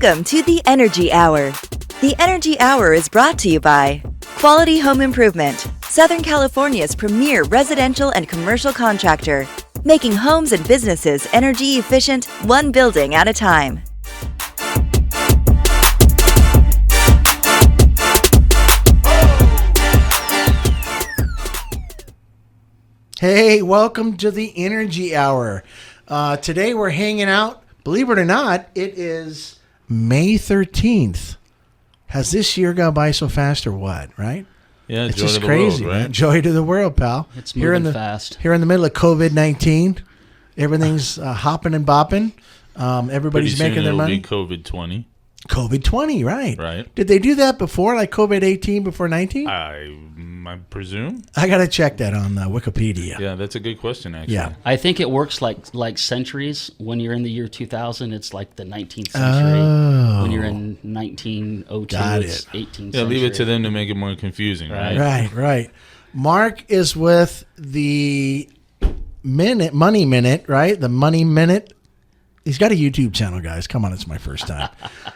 Welcome to the Energy Hour. The Energy Hour is brought to you by Quality Home Improvement, Southern California's premier residential and commercial contractor, making homes and businesses energy efficient, one building at a time. Hey, welcome to the Energy Hour. Today we're hanging out. Believe it or not, it is May 13th. Has this year gone by so fast or what, right? Yeah, it's joy just to the crazy, world, right? man. Joy to the world, pal. It's moving fast. Here in the middle of COVID-19, everything's hopping and bopping. Everybody's Pretty making soon their money. It'll be COVID-20. COVID-20, right. Right. Did they do that before, like COVID-18 before 19? I presume. I got to check that on Wikipedia. Yeah, that's a good question, actually. Yeah. I think it works like centuries. When you're in the year 2000, it's like the 19th century. Oh. When you're in 1902, Got it's it. 18th century. Yeah, leave it to them to make it more confusing, right? Right. Mark is with the Money Minute, right? The Money Minute. He's got a YouTube channel, guys. Come on, it's my first time.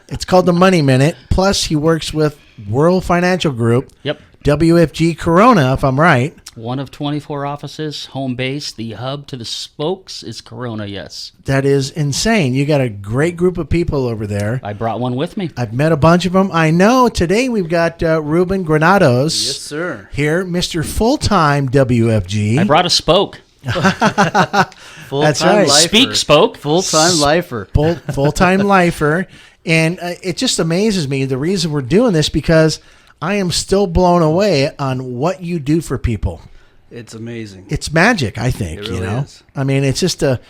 It's called the Money Minute. Plus, he works with World Financial Group. Yep. WFG Corona, if I'm right. One of 24 offices, home base. The hub to the spokes is Corona, yes. That is insane. You got a great group of people over there. I brought one with me. I've met a bunch of them. I know. Today we've got Ruben Granados. Yes, sir. Here, Mr. Full-Time WFG. I brought a spoke. That's right. Lifer. Speak spoke. Full-time lifer. Full-time lifer. And it just amazes me, the reason we're doing this, because I am still blown away on what you do for people. It's amazing. It's magic, I think. It really is. I mean, it's just a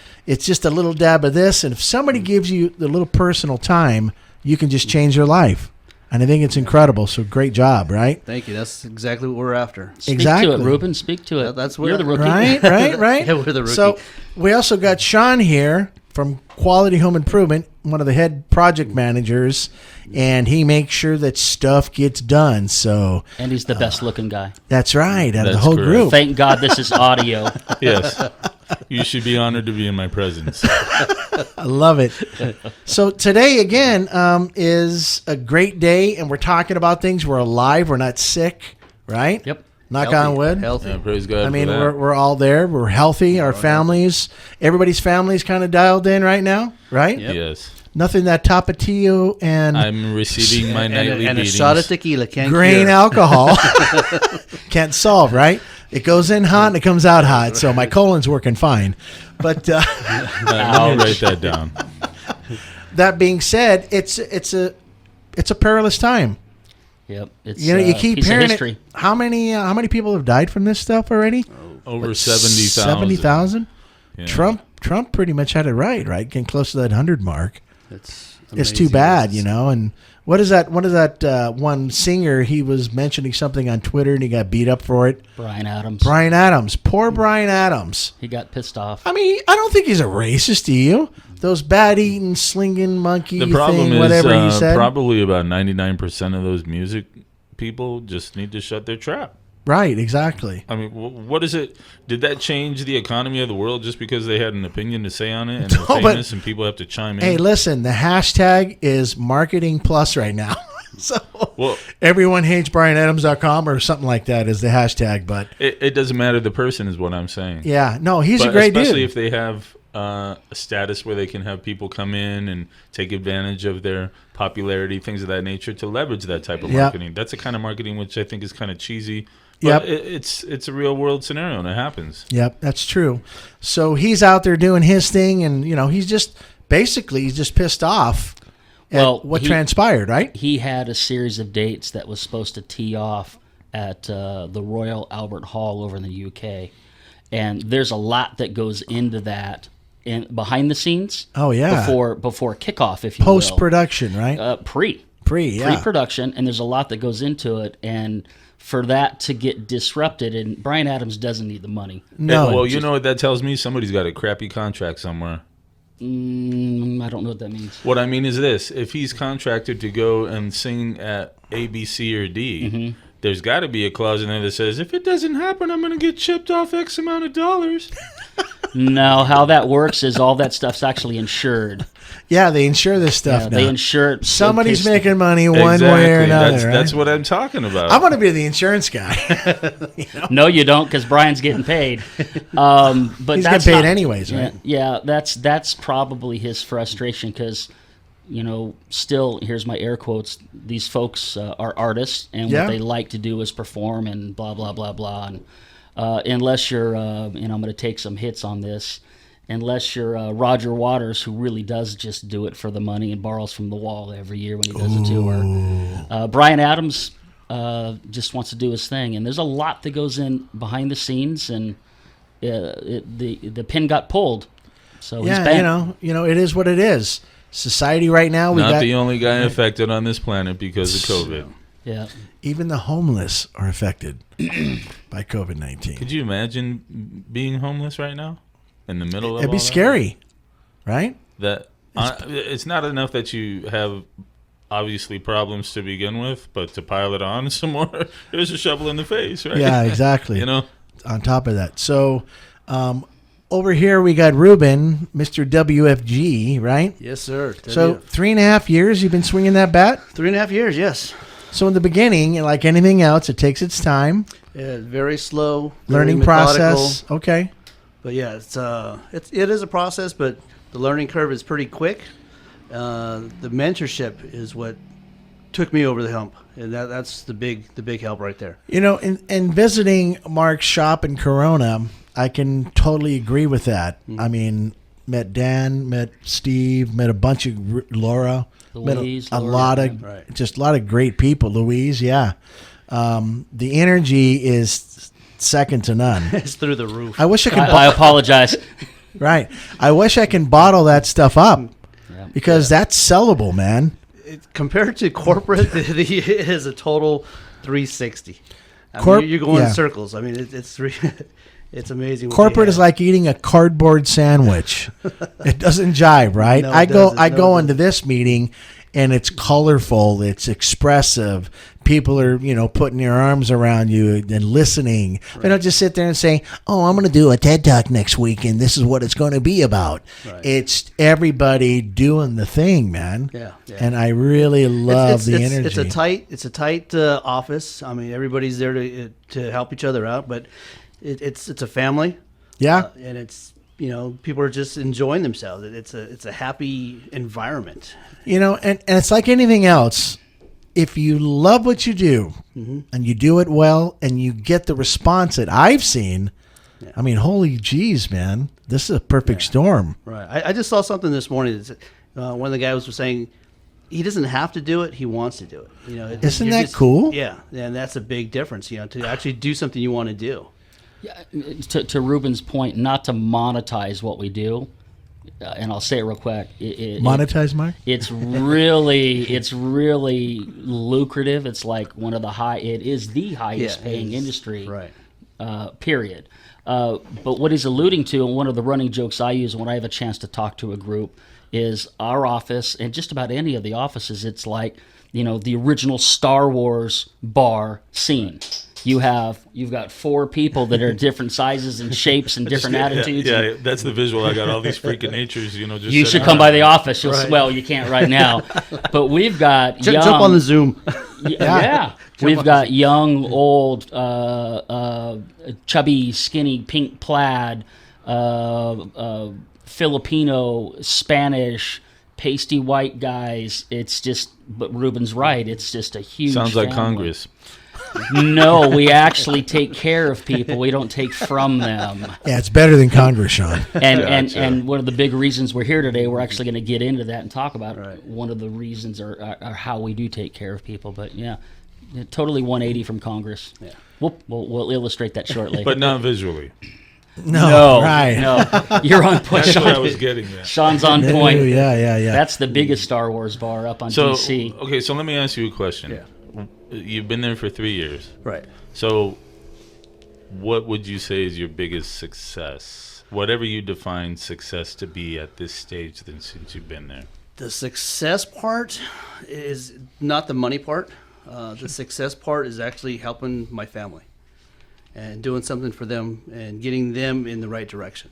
little dab of this, and if somebody gives you the little personal time, you can just change their life. And I think it's incredible. So great job, right? Thank you. That's exactly what we're after. Speak Exactly. to it, Ruben. Speak to it. That's what You're the rookie. Right. Yeah, we're the rookie. So we also got Sean here from Quality Home Improvement, one of the head project managers, and he makes sure that stuff gets done. So And he's the best looking guy. that's right, out of the That's whole correct. group. Thank God this is audio. Yes. You should be honored to be in my presence. I love it. So today, again, is a great day, and we're talking about things. We're alive. We're not sick, right? Yep. Knock Healthy. on wood. Healthy. Yeah, praise God I mean, for that. we're all there. We're healthy. Our families, everybody's families kind of dialed in right now, right? Yep. Yes. Nothing that Tapatio and I'm receiving my nightly And a beatings. shot of tequila can't grain cure. alcohol can't solve, right? It goes in hot and it comes out hot. So my colon's working fine. But Let me write that down. that being said, it's a perilous time. Yep. It's You know, you keep piece of hearing history. it. How many people have died from this stuff already? Over 70,000. 70,000? Yeah. Trump pretty much had it right? Getting close to that 100 mark. It's It's too amazing. bad, you know. And what is that one singer, he was mentioning something on Twitter and he got beat up for it? Brian Adams. Brian Adams. Poor Brian Adams. He got pissed off. I mean, I don't think he's a racist, do you? Those bat-eating, slinging monkey The problem thing, whatever he is said. probably about 99% of those music people just need to shut their trap. Right, exactly. I mean, what is it? Did that change the economy of the world just because they had an opinion to say on it and they're No, but- famous and people have to chime in? Hey, listen, the hashtag is marketing plus right now. So Well- everyone hates BrianAdams.com or something like that is the hashtag. But It doesn't matter the person is what I'm saying. yeah, no, he's But a great especially dude. if they have a status where they can have people come in and take advantage of their popularity, things of that nature, to leverage that type of Yep. marketing. That's the kind of marketing which I think is kind of cheesy. But Yep. it's a real world scenario and it happens. Yep, that's true. So he's out there doing his thing, and you know, he's just pissed off at Well, what he- transpired, right? He had a series of dates that was supposed to tee off at the Royal Albert Hall over in the UK. And there's a lot that goes into that behind the scenes. Oh, yeah. Before kickoff, if you will. Post-production, right? Pre-production, and there's a lot that goes into it, and for that to get disrupted, and Brian Adams doesn't need the money. No. Well, you know what that tells me? Somebody's got a crappy contract somewhere. I don't know what that means. What I mean is this. If he's contracted to go and sing at A, B, C, or D, there's got to be a clause in there that says, if it doesn't happen, I'm going to get chipped off X amount of dollars. No, how that works is all that stuff's actually insured. Yeah, they insure this stuff Yeah, now. they insure it. Somebody's in case- making money one way or another. That's right? what I'm talking about. I'm going to be the insurance guy. No, you don't, because Brian's getting paid. But He's that's getting paid not- anyways, right? Yeah, that's probably his frustration because, still, here's my air quotes. These folks are artists, and Yeah. what they like to do is perform and blah blah blah blah. And unless you're, I'm going to take some hits on this. Unless you're Roger Waters, who really does just do it for the money and borrows from the wall every year when he does a tour. Brian Adams just wants to do his thing, and there's a lot that goes in behind the scenes, and the pin got pulled. So he's Yeah, bent. it is what it is. Society right now, we Not got the only guy affected on this planet because of COVID. Yeah. even the homeless are affected by COVID-19. Could you imagine being homeless right now in the middle of It'd be all that? scary, right? It's not enough that you have obviously problems to begin with, but to pile it on some more, there's a shovel in the face, right? Yeah, exactly. You know, On top of that, so over here we got Ruben, Mr. WFG, right? Yes, sir. So 3.5 years you've been swinging that bat. 3.5 years, yes. So in the beginning, like anything else, it takes its time. Very slow, very Learning methodical. process. Okay. But yeah, it is a process, but the learning curve is pretty quick. The mentorship is what took me over the hump, and that's the big help right there. In visiting Mark's shop in Corona, I can totally agree with that. Mm-hmm. I mean, met Dan, met Steve, met a bunch of Laura, Louise, met a Laura, lot of right. just a lot of great people. Louise, yeah. The energy is second to none. It's through the roof. I wish I could. I apologize. Right. I wish I can bottle that stuff up Yeah. because that's sellable, man. Compared to corporate, it is a total 360. You're going yeah. in circles. I mean, it's amazing. what Corporate they is have. like eating a cardboard sandwich. It doesn't jive, right? No, I it go doesn't. I No, go it into this meeting and it's colorful, it's expressive. People are, putting their arms around you and listening. Right. They don't just sit there and say, "Oh, I'm going to do a TED Talk next week and this is what it's going to be about." Right. It's everybody doing the thing, man. Yeah. And I really love the energy. It's a tight office. I mean, everybody's there to help each other out, but it's a family. Yeah. And it's people are just enjoying themselves. It's a happy environment. And it's like anything else. If you love what you do and you do it well and you get the response that I've seen, I mean, holy geez, man, this is a perfect storm. Right. I just saw something this morning. One of the guys was saying he doesn't have to do it; he wants to do it. Isn't you're that cool? Yeah, and that's a big difference. To actually do something you want to do. Yeah, to Ruben's point, not to monetize what we do, and I'll say it real quick. Monetize, Mark? It's really lucrative. It's like it is the highest paying industry, Right. Period. But what he's alluding to, and one of the running jokes I use when I have a chance to talk to a group, is our office, and just about any of the offices, it's like, the original Star Wars bar scene. You've got 4 people that are different sizes and shapes and different attitudes. Yeah, that's the visual. I got all these freaking natures, just You should sitting come by around. the office. Right. Well, you can't right now. But we've got young. Jump on the Zoom. Yeah. We've got young, old, chubby, skinny, pink plaid, Filipino, Spanish, pasty white guys. It's just, but Ruben's right. It's just a huge Sounds like family. Congress. No, we actually take care of people. We don't take from them. Yeah, it's better than Congress, Sean. And one of the big reasons we're here today, we're actually going to get into that and talk about Right. one of the reasons are how we do take care of people. But yeah, totally 180 from Congress. Yeah. We'll illustrate that shortly. But not visually. No, right. No, you're on point. That's what I was getting at. Sean's on point. Yeah. That's the biggest Star Wars bar up on So, DC. okay, so let me ask you a question. Yeah. You've been there for 3 years. Right. So what would you say is your biggest success? Whatever you define success to be at this stage since you've been there. The success part is not the money part. The success part is actually helping my family and doing something for them and getting them in the right direction.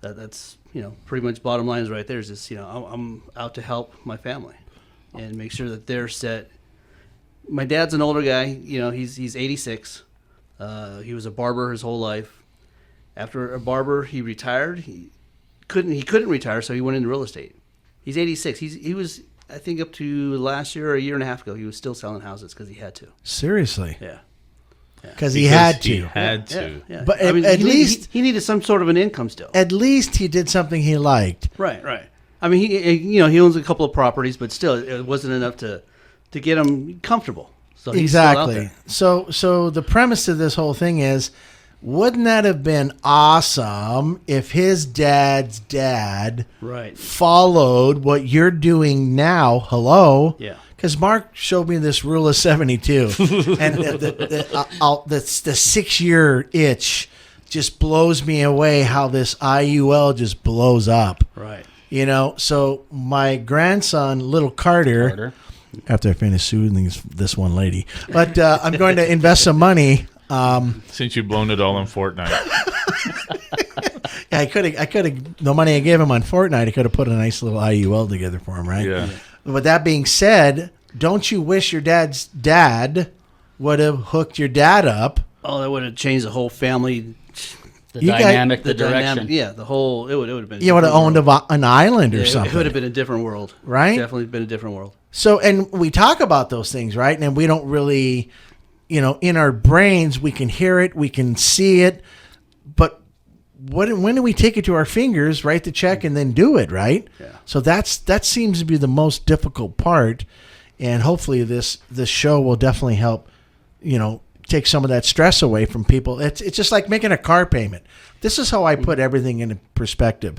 That's pretty much bottom line is right there. Is just I'm out to help my family and make sure that they're set. My dad's an older guy. He's 86. He was a barber his whole life. After a barber, he retired. He couldn't retire, so he went into real estate. He's 86. He was, I think, up to last year or a year and a half ago, he was still selling houses because he had to. Seriously? Yeah. Because he had to. He had to. Yeah. But at least he needed some sort of an income still. At least he did something he liked. Right. I mean, he owns a couple of properties, but still, it wasn't enough to get him comfortable. So he's Exactly. still out there. So the premise of this whole thing is, wouldn't that have been awesome if his dad's dad followed what you're doing now? Hello? Yeah. Because Mark showed me this rule of 72. And the 6-year itch just blows me away how this I.U.L just blows up. Right. So my grandson, little Carter, after I finish soothing this one lady, but I'm going to invest some money. Since you've blown it all in Fortnite. I could have, the money I gave him on Fortnite, I could have put a nice little I.U.L together for him, right? Yeah. But that being said, don't you wish your dad's dad would have hooked your dad up? Oh, that would have changed the whole family. The dynamic, the direction. Dynamic, yeah, the whole, it would have been. You would have owned an island or something. It would have been a different world. Right? Definitely been a different world. So, and we talk about those things, right? And we don't really, in our brains, we can hear it, we can see it, but when do we take it to our fingers, write the check, and then do it, right? Yeah. So that seems to be the most difficult part, and hopefully this show will definitely help, take some of that stress away from people. It's just like making a car payment. This is how I put everything into perspective.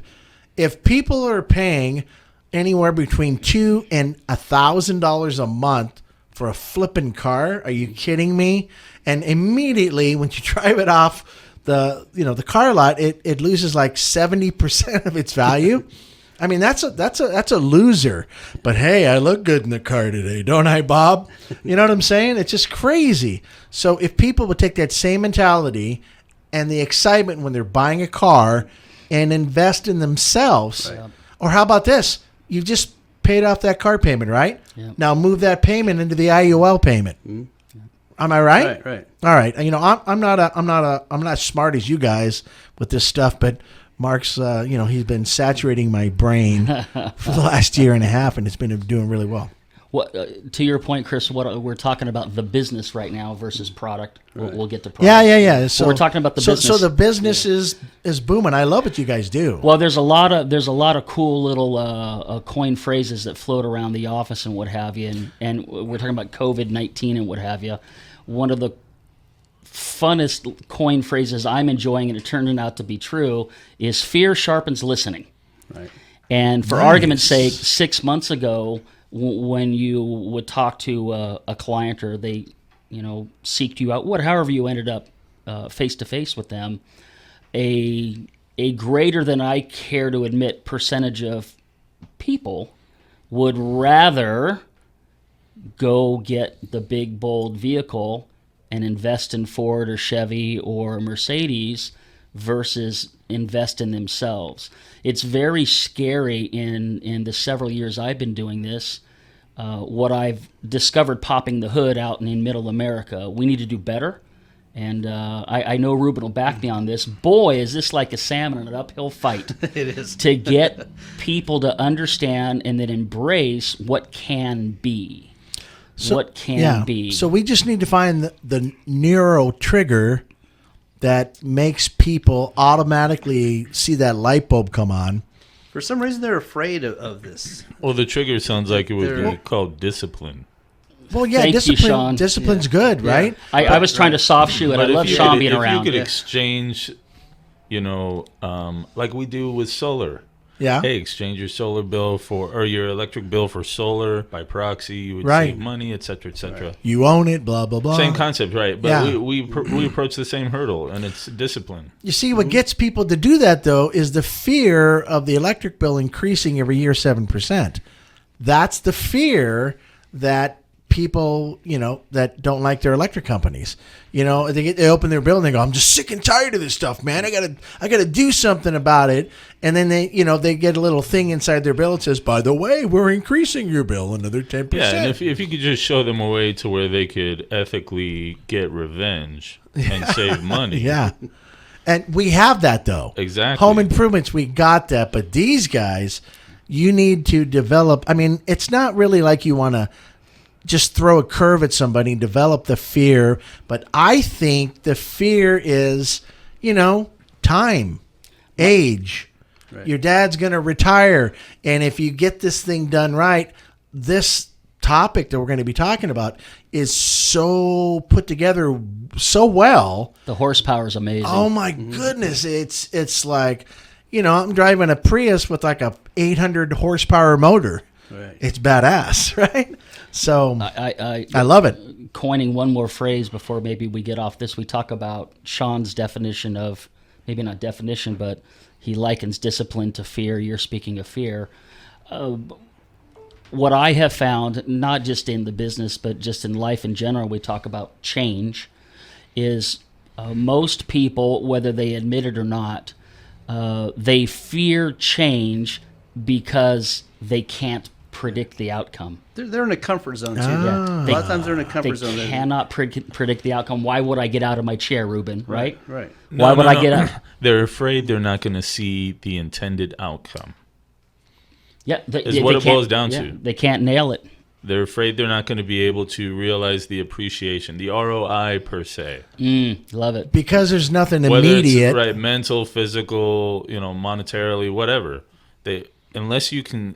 If people are paying anywhere between $2,000 and $1,000 a month for a flipping car, are you kidding me? And immediately when you drive it off the car lot, it loses like 70% of its value. I mean, that's a loser. But hey, I look good in the car today, don't I, Bob? You know what I'm saying? It's just crazy. So if people would take that same mentality and the excitement when they're buying a car and invest in themselves, or how about this? You've just paid off that car payment, right? Yeah. Now move that payment into the I.U.L payment. Mm-hmm. Am I right? Right. All right. I'm not smart as you guys with this stuff, but Mark's, he's been saturating my brain for the last year and a half, and it's been doing really well. To your point, Chris, what we're talking about the business right now versus product. We'll get to product. Yeah. So we're talking about the business. So the business is booming. I love what you guys do. Well, there's a lot of cool little coin phrases that float around the office and what have you, and we're talking about COVID-19 and what have you. One of the funnest coin phrases I'm enjoying, and it turned out to be true, is fear sharpens listening. Right. And for argument's sake, 6 months ago, when you would talk to a client or they, seeked you out, however you ended up face to face with them, a greater than I care to admit percentage of people would rather go get the big bold vehicle and invest in Ford or Chevy or Mercedes versus invest in themselves. It's very scary in the several years I've been doing this, what I've discovered popping the hood out in middle America. We need to do better. And I know Ruben will back me on this. Boy, is this like a salmon in an uphill fight. It is. To get people to understand and then embrace what can be. What can be. So we just need to find the neuro trigger that makes people automatically see that light bulb come on. For some reason, they're afraid of this. Well, the trigger sounds like it would be called discipline. Well, yeah, Thank you, Sean. Discipline's good, right? I was trying to soft shoe it. I love Sean being around. If you could exchange, like we do with solar. Yeah. Hey, exchange your solar bill or your electric bill for solar by proxy. You would save money, et cetera, et cetera. Right. You own it, blah, blah, blah. Same concept, right? But we approach the same hurdle, and it's discipline. You see, what gets people to do that, though, is the fear of the electric bill increasing every year 7%. That's the fear that people, that don't like their electric companies. They open their bill and they go, "I'm just sick and tired of this stuff, man. I gotta do something about it." And then they get a little thing inside their bill that says, "By the way, we're increasing your bill another 10%." Yeah, and if you could just show them a way to where they could ethically get revenge and save money. Yeah. And we have that, though. Exactly. Home improvements, we got that. But these guys, you need to develop. I mean, it's not really like you want to just throw a curve at somebody and develop the fear. But I think the fear is, time, age. Right. Your dad's going to retire. And if you get this thing done right, this topic that we're going to be talking about is so put together so well. The horsepower is amazing. Oh my goodness. It's like, I'm driving a Prius with like a 800 horsepower motor. Right. It's badass, right? So I love it. Coining one more phrase before maybe we get off this, we talk about Sean's definition of, maybe not definition, but he likens discipline to fear. You're speaking of fear. What I have found, not just in the business, but just in life in general, we talk about change, is most people, whether they admit it or not, they fear change because they can't predict the outcome. They're in a comfort zone, too. Ah. A lot of times they're in a comfort zone. They cannot predict the outcome. Why would I get out of my chair, Ruben? Right? Right. Why would I get out? They're afraid they're not going to see the intended outcome. Yeah, is what it boils down to. They can't nail it. They're afraid they're not going to be able to realize the appreciation, the ROI per se. Love it. Because there's nothing Whether immediate. It's, right, mental, physical, monetarily, whatever. Unless you can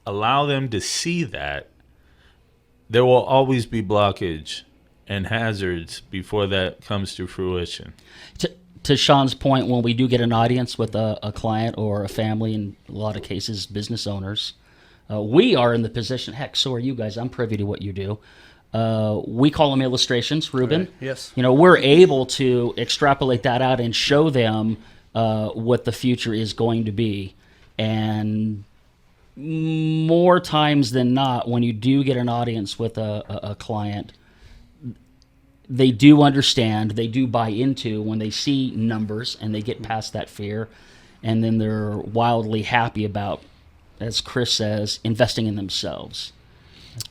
allow them to see that, there will always be blockage and hazards before that comes to fruition. To Sean's point, when we do get an audience with a client or a family, in a lot of cases, business owners, we are in the position, heck, so are you guys. I'm privy to what you do. We call them illustrations, Ruben. Right. Yes. We're able to extrapolate that out and show them what the future is going to be. And more times than not, when you do get an audience with a client, they do understand, they do buy into when they see numbers and they get past that fear, and then they're wildly happy about, as Chris says, investing in themselves.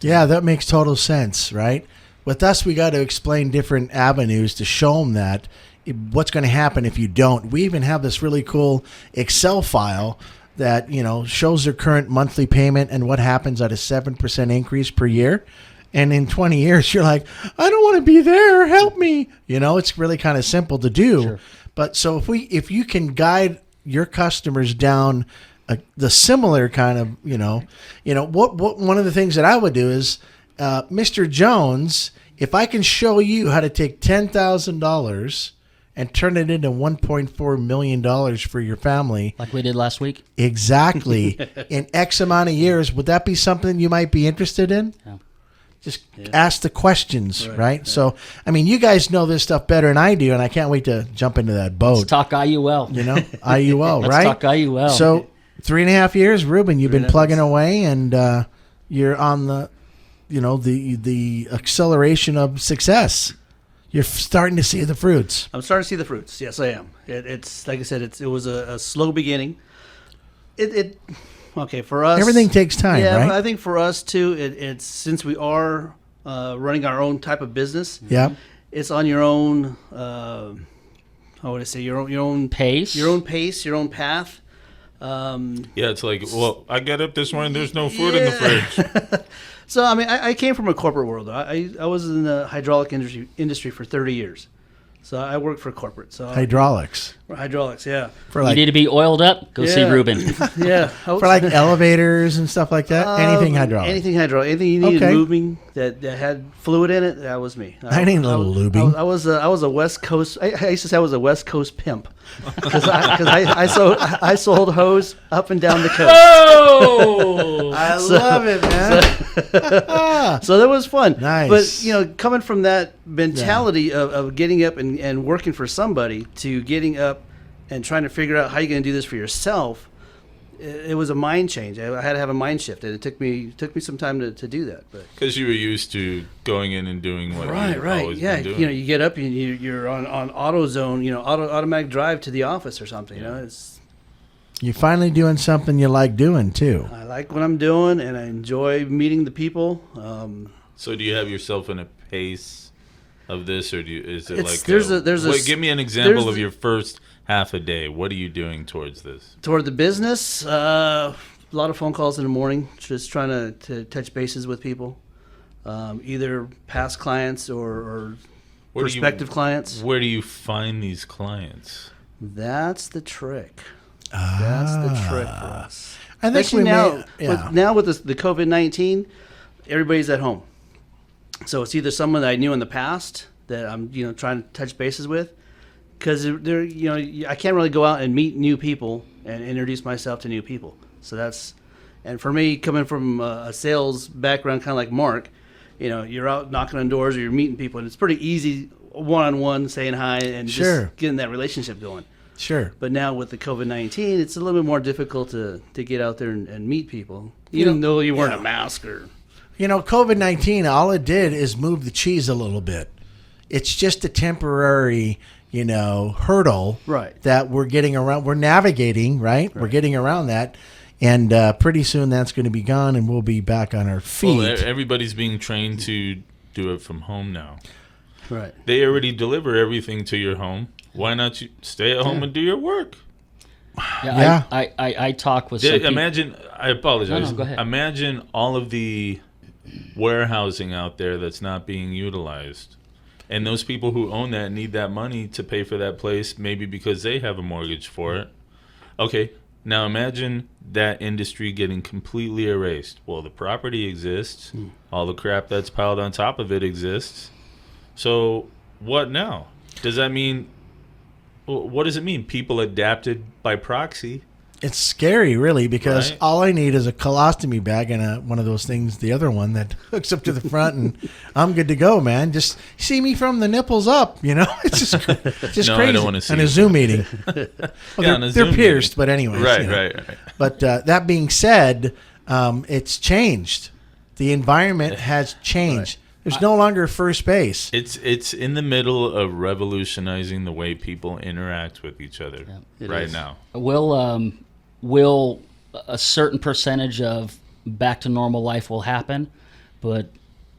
Yeah, that makes total sense, right? With us, we got to explain different avenues to show them that what's going to happen if you don't. We even have this really cool Excel file that, shows their current monthly payment and what happens at a 7% increase per year. And in 20 years, you're like, I don't want to be there. Help me. It's really kind of simple to do. Sure. But so if you can guide your customers down the similar kind of, what one of the things that I would do is, Mr. Jones, if I can show you how to take $10,000 and turn it into $1.4 million for your family. Like we did last week? Exactly. In X amount of years, would that be something you might be interested in? Yeah. Just ask the questions, right? So, you guys know this stuff better than I do, and I can't wait to jump into that boat. Let's talk I.U.L. I.U.L, right? Let's talk I.U.L. So, 3.5 years, Ruben, you've been plugging away, and you're on the, the acceleration of success. You're starting to see the fruits. I'm starting to see the fruits. Yes, I am. It's like I said, it was a slow beginning. Okay, for us, everything takes time, yeah, right? I think for us too, it's since we are running our own type of business. Yeah, it's on your own. How would I say your own pace, your own path. It's like, well, I get up this morning. There's no food in the fridge. So I came from a corporate world. I was in the hydraulic industry for 30 years. So I worked for corporate. So hydraulics, yeah. For you need to be oiled up. Go see Ruben. Yeah, for like elevators and stuff like that. Anything hydraulic. Anything you needed moving that had fluid in it. That was me. I need a little lubing. I was a West Coast. I used to say I was a West Coast pimp because I sold hose up and down the coast. Oh, I love it, man. So that was fun. Nice. But coming from that mentality of getting up and working for somebody to getting up and trying to figure out how you're going to do this for yourself, it was a mind change. I had to have a mind shift, and it took me some time to do that. But Because you were used to going in and doing what you've always yeah. been doing. You know, you get up and you're on auto zone. You know, automatic drive to the office or something. You know, You're finally doing something you like doing too. I like what I'm doing, and I enjoy meeting the people. So do you have yourself in a pace of this, or is it like give me an example of your first half a day? What are you doing towards this? Toward the business, a lot of phone calls in the morning, just trying to touch bases with people, either past clients or prospective clients. Where do you find these clients? That's the trick. That's the trick for us. I think Especially now with the COVID-19, everybody's at home. So it's either someone that I knew in the past that I'm trying to touch bases with, because they're I can't really go out and meet new people and introduce myself to new people. So and for me, coming from a sales background, kind of like Mark, you're out knocking on doors or you're meeting people, and it's pretty easy one-on-one saying hi and just getting that relationship going. Sure. But now with the COVID-19, it's a little bit more difficult to get out there and meet people, even though you're wearing a mask or. COVID-19, all it did is move the cheese a little bit. It's just a temporary, hurdle that we're getting around. We're navigating, right? We're getting around that. And pretty soon that's going to be gone and we'll be back on our feet. Well, everybody's being trained to do it from home now. Right. They already deliver everything to your home. Why not you stay at home and do your work? Yeah. I talk with some people. Imagine, I apologize. No, go ahead. Imagine all of the warehousing out there that's not being utilized. And those people who own that need that money to pay for that place, maybe because they have a mortgage for it. Okay, now imagine that industry getting completely erased. Well, the property exists. All the crap that's piled on top of it exists. So what now? Does that mean, what does it mean? People adapted by proxy. It's scary, really, because Right. all I need is a colostomy bag and one of those things, the other one that hooks up to the front, and I'm good to go, man. Just see me from the nipples up, It's just No, crazy. I don't wanna see on a you. Zoom meeting. On a They're Zoom pierced, meeting. but anyways. Right. But that being said, it's changed. The environment has changed. There's no longer first base. It's in the middle of revolutionizing the way people interact with each other right now. Will a certain percentage of back to normal life will happen, but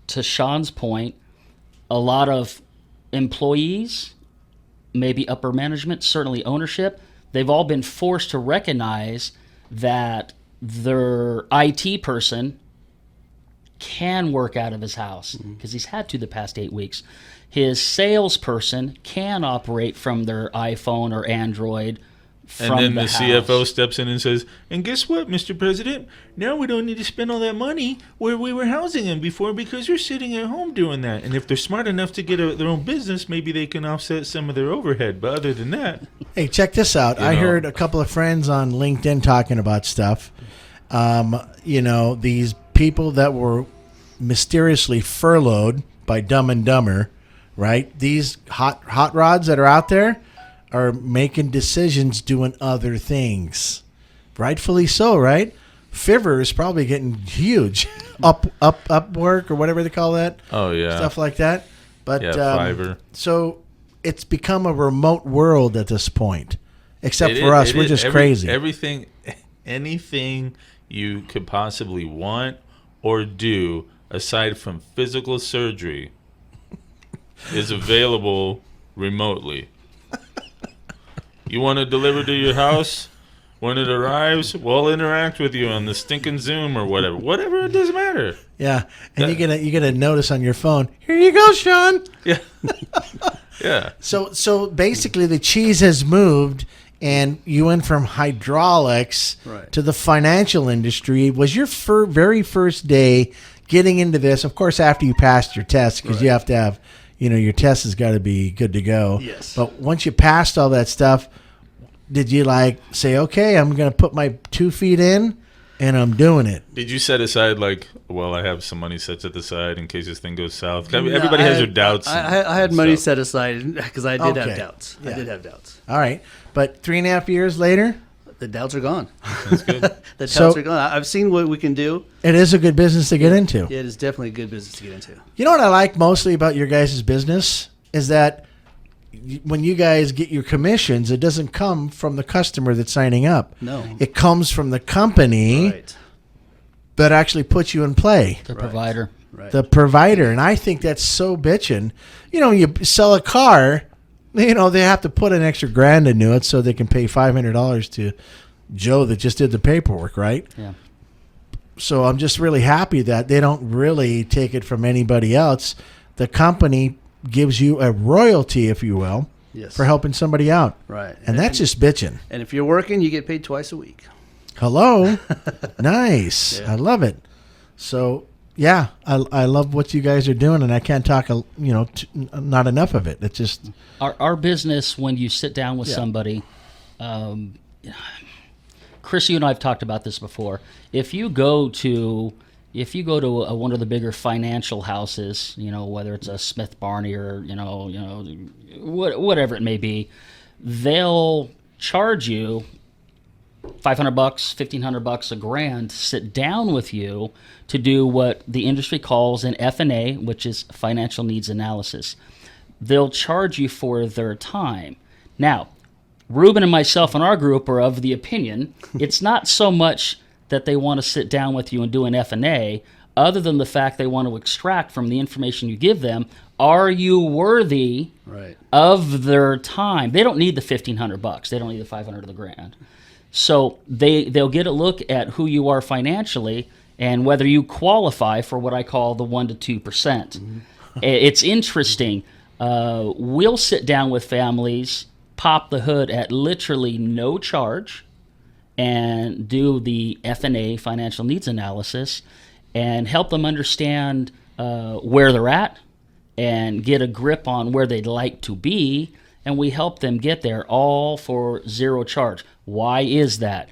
to Sean's point, a lot of employees, maybe upper management, certainly ownership, they've all been forced to recognize that their IT person can work out of his house because he's had to the past 8 weeks. His salesperson can operate from their iPhone or Android. And then the house. CFO steps in and says, and guess what, Mr. President? Now we don't need to spend all that money where we were housing them before because you're sitting at home doing that. And if they're smart enough to get their own business, maybe they can offset some of their overhead. But other than that... Hey, check this out. I heard a couple of friends on LinkedIn talking about stuff. These people that were mysteriously furloughed by Dumb and Dumber, right? These hot rods that are out there are making decisions doing other things. Rightfully so, right? Fiverr is probably getting huge. Upwork or whatever they call that. Oh, yeah. Stuff like that. But Fiverr. So it's become a remote world at this point. Except for us, we're just crazy. Anything you could possibly want or do aside from physical surgery is available remotely. You want to deliver to your house? When it arrives, we'll interact with you on the stinking Zoom or whatever. Whatever, it doesn't matter. Yeah, and you get a notice on your phone. Here you go, Sean. Yeah. Yeah. So basically, the cheese has moved, and you went from hydraulics to the financial industry. Was your very first day getting into this? Of course, after you passed your test, because you have to have, your test has got to be good to go. Yes. But once you passed all that stuff, did you say, okay, I'm going to put my 2 feet in and I'm doing it? Did you set aside I have some money set to the side in case this thing goes south? Everybody has their doubts. I had money set aside because I did have doubts. Yeah. I did have doubts. All right. But 3.5 years later? The doubts are gone. That's good. The doubts are gone. I've seen what we can do. It is a good business to get into. It is definitely a good business to get into. You know what I like mostly about your guys' business is that when you guys get your commissions, it doesn't come from the customer that's signing up. No. It comes from the company Right. that actually puts you in play. The provider. Right. The provider. And I think that's so bitchin'. You know, you sell a car, you know, they have to put an extra $1,000 into it so they can pay $500 to Joe that just did the paperwork, right? Yeah. So I'm just really happy that they don't really take it from anybody else. The company gives you a royalty, if you will, Yes. for helping somebody out. Right. And that's just bitching. And if you're working, you get paid twice a week. Hello. Nice. Yeah. I love it. So, yeah, I love what you guys are doing, and I can't talk, not enough of it. It's just... Our business, when you sit down with Yeah. somebody, Chris, you and I have talked about this before. If you go to one of the bigger financial houses, you know, whether it's a Smith Barney or whatever it may be, they'll charge you $500, $1,500, $1,000 to sit down with you to do what the industry calls an F&A, which is financial needs analysis. They'll charge you for their time. Now, Ruben and myself and our group are of the opinion it's not so much that they want to sit down with you and do an F&A, other than the fact they want to extract from the information you give them, are you worthy Right. of their time? They don't need the $1,500. They don't need the $500 or the $1,000. So they'll get a look at who you are financially and whether you qualify for what I call the 1% to 2%. It's interesting. We'll sit down with families, pop the hood at literally no charge, and do the F&A, financial needs analysis, and help them understand where they're at and get a grip on where they'd like to be, and we help them get there, all for zero charge. Why is that?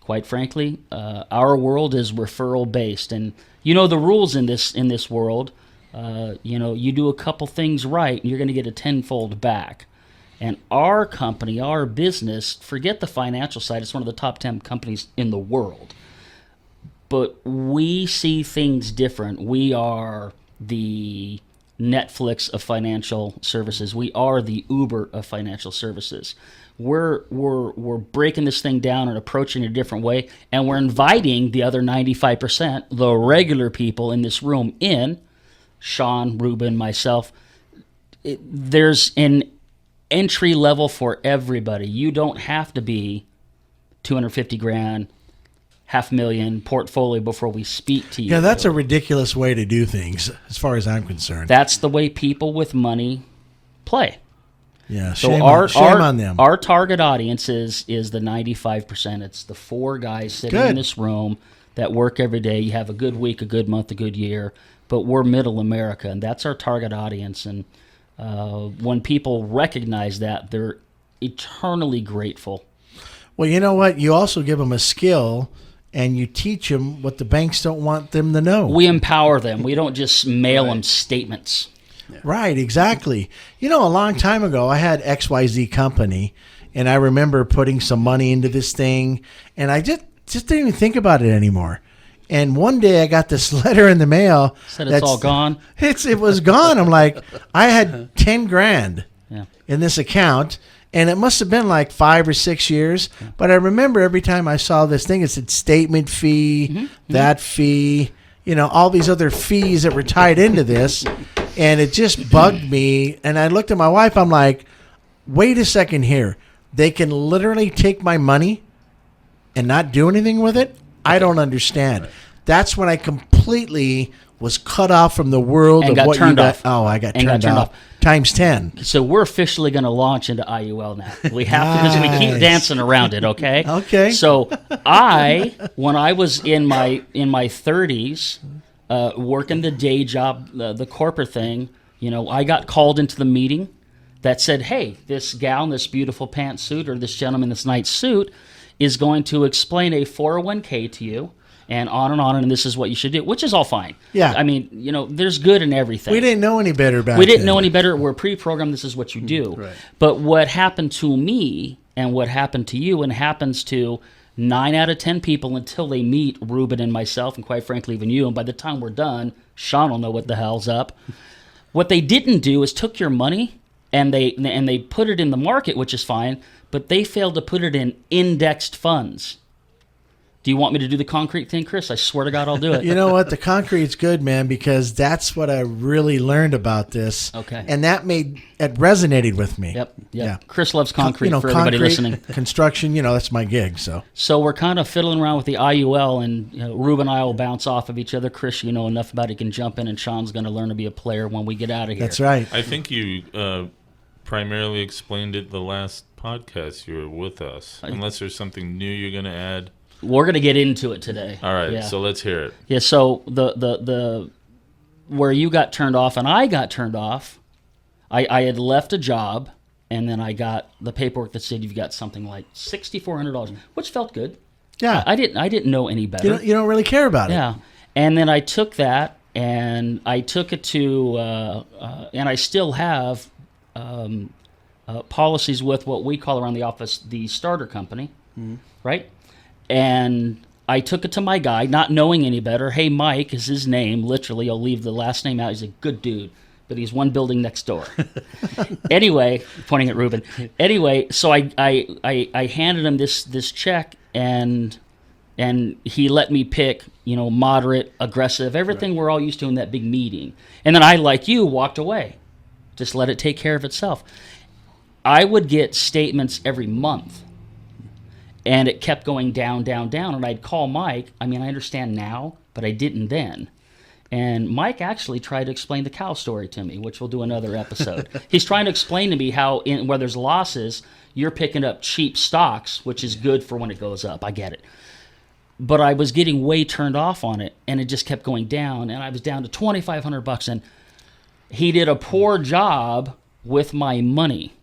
Quite frankly, our world is referral based, and you know the rules in this world. You do a couple things right, and you're going to get a tenfold back. And our company, our business, forget the financial side, it's one of the top 10 companies in the world. But we see things different. We are the Netflix of financial services. We are the Uber of financial services. We're breaking this thing down and approaching it a different way, and we're inviting the other 95%, the regular people in this room, in. Sean, Ruben, myself. There's an entry level for everybody. You don't have to be $250,000, $500,000 portfolio before we speak to you. Yeah, that's a ridiculous way to do things, as far as I'm concerned. That's the way people with money play. Yeah, So shame on them. Our target audience is the 95%. It's the 4 guys sitting in this room that work every day. You have a good week, a good month, a good year, but we're middle America, and that's our target audience. And when people recognize that, they're eternally grateful. Well, you know what? You also give them a skill, and you teach them what the banks don't want them to know. We empower them. We don't just mail them statements. Yeah. Right, exactly. You know, a long time ago, I had XYZ company, and I remember putting some money into this thing, and I just didn't even think about it anymore. And one day I got this letter in the mail. Said it's all gone? It was gone. I'm like, I had $10,000 in this account, and it must have been like 5 or 6 years. Yeah. But I remember every time I saw this thing, it said statement fee, that fee, all these other fees that were tied into this. And it just bugged me. And I looked at my wife. I'm like, wait a second here. They can literally take my money and not do anything with it? I don't understand. Right. That's when I completely was cut off from the world and of got what turned you off. Oh, I got turned off. Times 10. So we're officially going to launch into I.U.L. now. We have to, because we keep dancing around it, okay? Okay. So when I was in my 30s, working the day job, the corporate thing, I got called into the meeting that said, hey, this gal in this beautiful pantsuit or this gentleman in this nice suit is going to explain a 401k to you and on, and this is what you should do, which is all fine. Yeah. I mean, there's good in everything. We didn't know any better back then. We didn't know any better. We're pre-programmed. This is what you do. Right. But what happened to me, and what happened to you and happens to 9 out of 10 people until they meet Ruben and myself, and quite frankly, even you. And by the time we're done, Sean will know what the hell's up. What they didn't do is took your money and they put it in the market, which is fine, but they failed to put it in indexed funds. Do you want me to do the concrete thing, Chris? I swear to God, I'll do it. You know what? The concrete's good, man, because that's what I really learned about this. Okay. And it resonated with me. Yep. Yeah. Chris loves concrete for everybody concrete, listening. Construction, that's my gig. So we're kind of fiddling around with the I.U.L, and Ruben and I will bounce off of each other. Chris, you know enough about it, can jump in, and Sean's going to learn to be a player when we get out of here. That's right. I think you primarily explained it the last podcast you were with us. Unless there's something new you're going to add. We're going to get into it today. All right, so let's hear it. Yeah, so the where you got turned off and I got turned off, I had left a job, and then I got the paperwork that said you've got something like $6,400, which felt good. Yeah. I didn't know any better. You don't really care about it. Yeah, and then I took that and I took it to, and I still have policies with what we call around the office the starter company, right? And I took it to my guy, not knowing any better. Hey, Mike is his name. Literally, I'll leave the last name out. He's a good dude, but he's one building next door. Anyway, pointing at Ruben. Anyway, so I handed him this check, and he let me pick, moderate, aggressive, everything we're all used to in that big meeting. And then I, like you, walked away. Just let it take care of itself. I would get statements every month. And it kept going down, down, down. And I'd call Mike. I mean, I understand now, but I didn't then. And Mike actually tried to explain the cow story to me, which we'll do another episode. He's trying to explain to me how where there's losses, you're picking up cheap stocks, which is good for when it goes up. I get it. But I was getting way turned off on it, and it just kept going down. And I was down to $2,500. And he did a poor job with my money.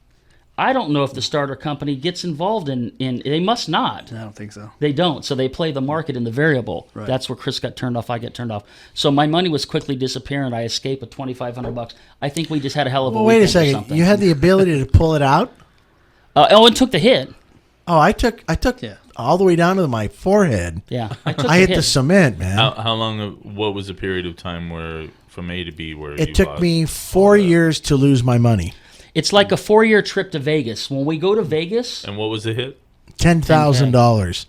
I don't know if the starter company gets involved in they must not. I don't think so. They don't. So they play the market in the variable. Right. That's where Chris got turned off, I get turned off. So my money was quickly disappearing. I escaped with $2,500. I think we just had a hell of a weekend. Wait a second. Or something. You had the ability to pull it out? And took the hit. Oh, I took all the way down to my forehead. Yeah. I hit the cement, man. How long? What was the period of time where from A to B where it took me 4 years to lose my money? It's like a 4-year trip to Vegas. When we go to Vegas... And what was the hit? $10,000.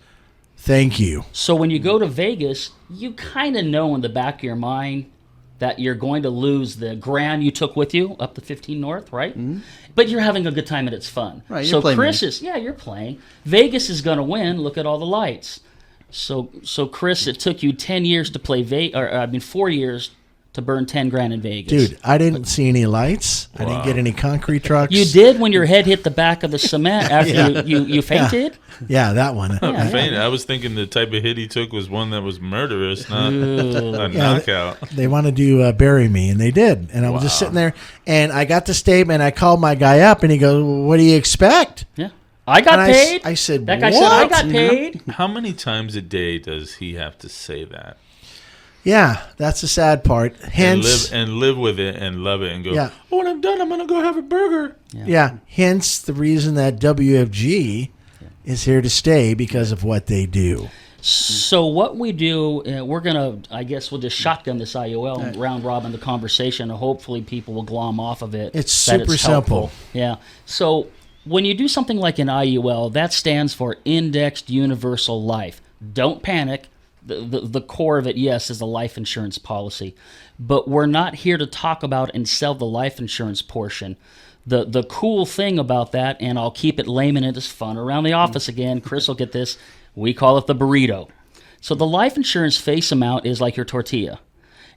Thank you. So when you go to Vegas, you kind of know in the back of your mind that you're going to lose the grand you took with you up to 15 North, right? Mm-hmm. But you're having a good time and it's fun. Right, so playing Chris money. is... Yeah, you're playing. Vegas is going to win. Look at all the lights. So Chris, it took you 10 years to play 4 years to burn 10 grand in Vegas. Dude, I didn't see any lights. Wow. I didn't get any concrete trucks. You did when your head hit the back of the cement after you fainted? Yeah, that one. I was thinking the type of hit he took was one that was murderous, not a knockout. They wanted to bury me, and they did. And I was just sitting there, and I got the statement. I called my guy up, and he goes, "What do you expect?" Yeah. I got paid. I said, that guy what? said, I got paid. How many times a day does he have to say that? Yeah, that's the sad part. Hence, and live with it and love it and go, oh, when I'm done, I'm going to go have a burger. Yeah. Hence the reason that WFG is here to stay because of what they do. So what we do, we're going to, I guess we'll just shotgun this I.U.L. and round robin the conversation, and hopefully people will glom off of it. It's super simple. Yeah. So when you do something like an I.U.L, that stands for Indexed Universal Life. Don't panic. The core of it, yes, is the life insurance policy. But we're not here to talk about and sell the life insurance portion. The cool thing about that, and I'll keep it layman, it is fun around the office again. Chris will get this. We call it the burrito. So the life insurance face amount is like your tortilla.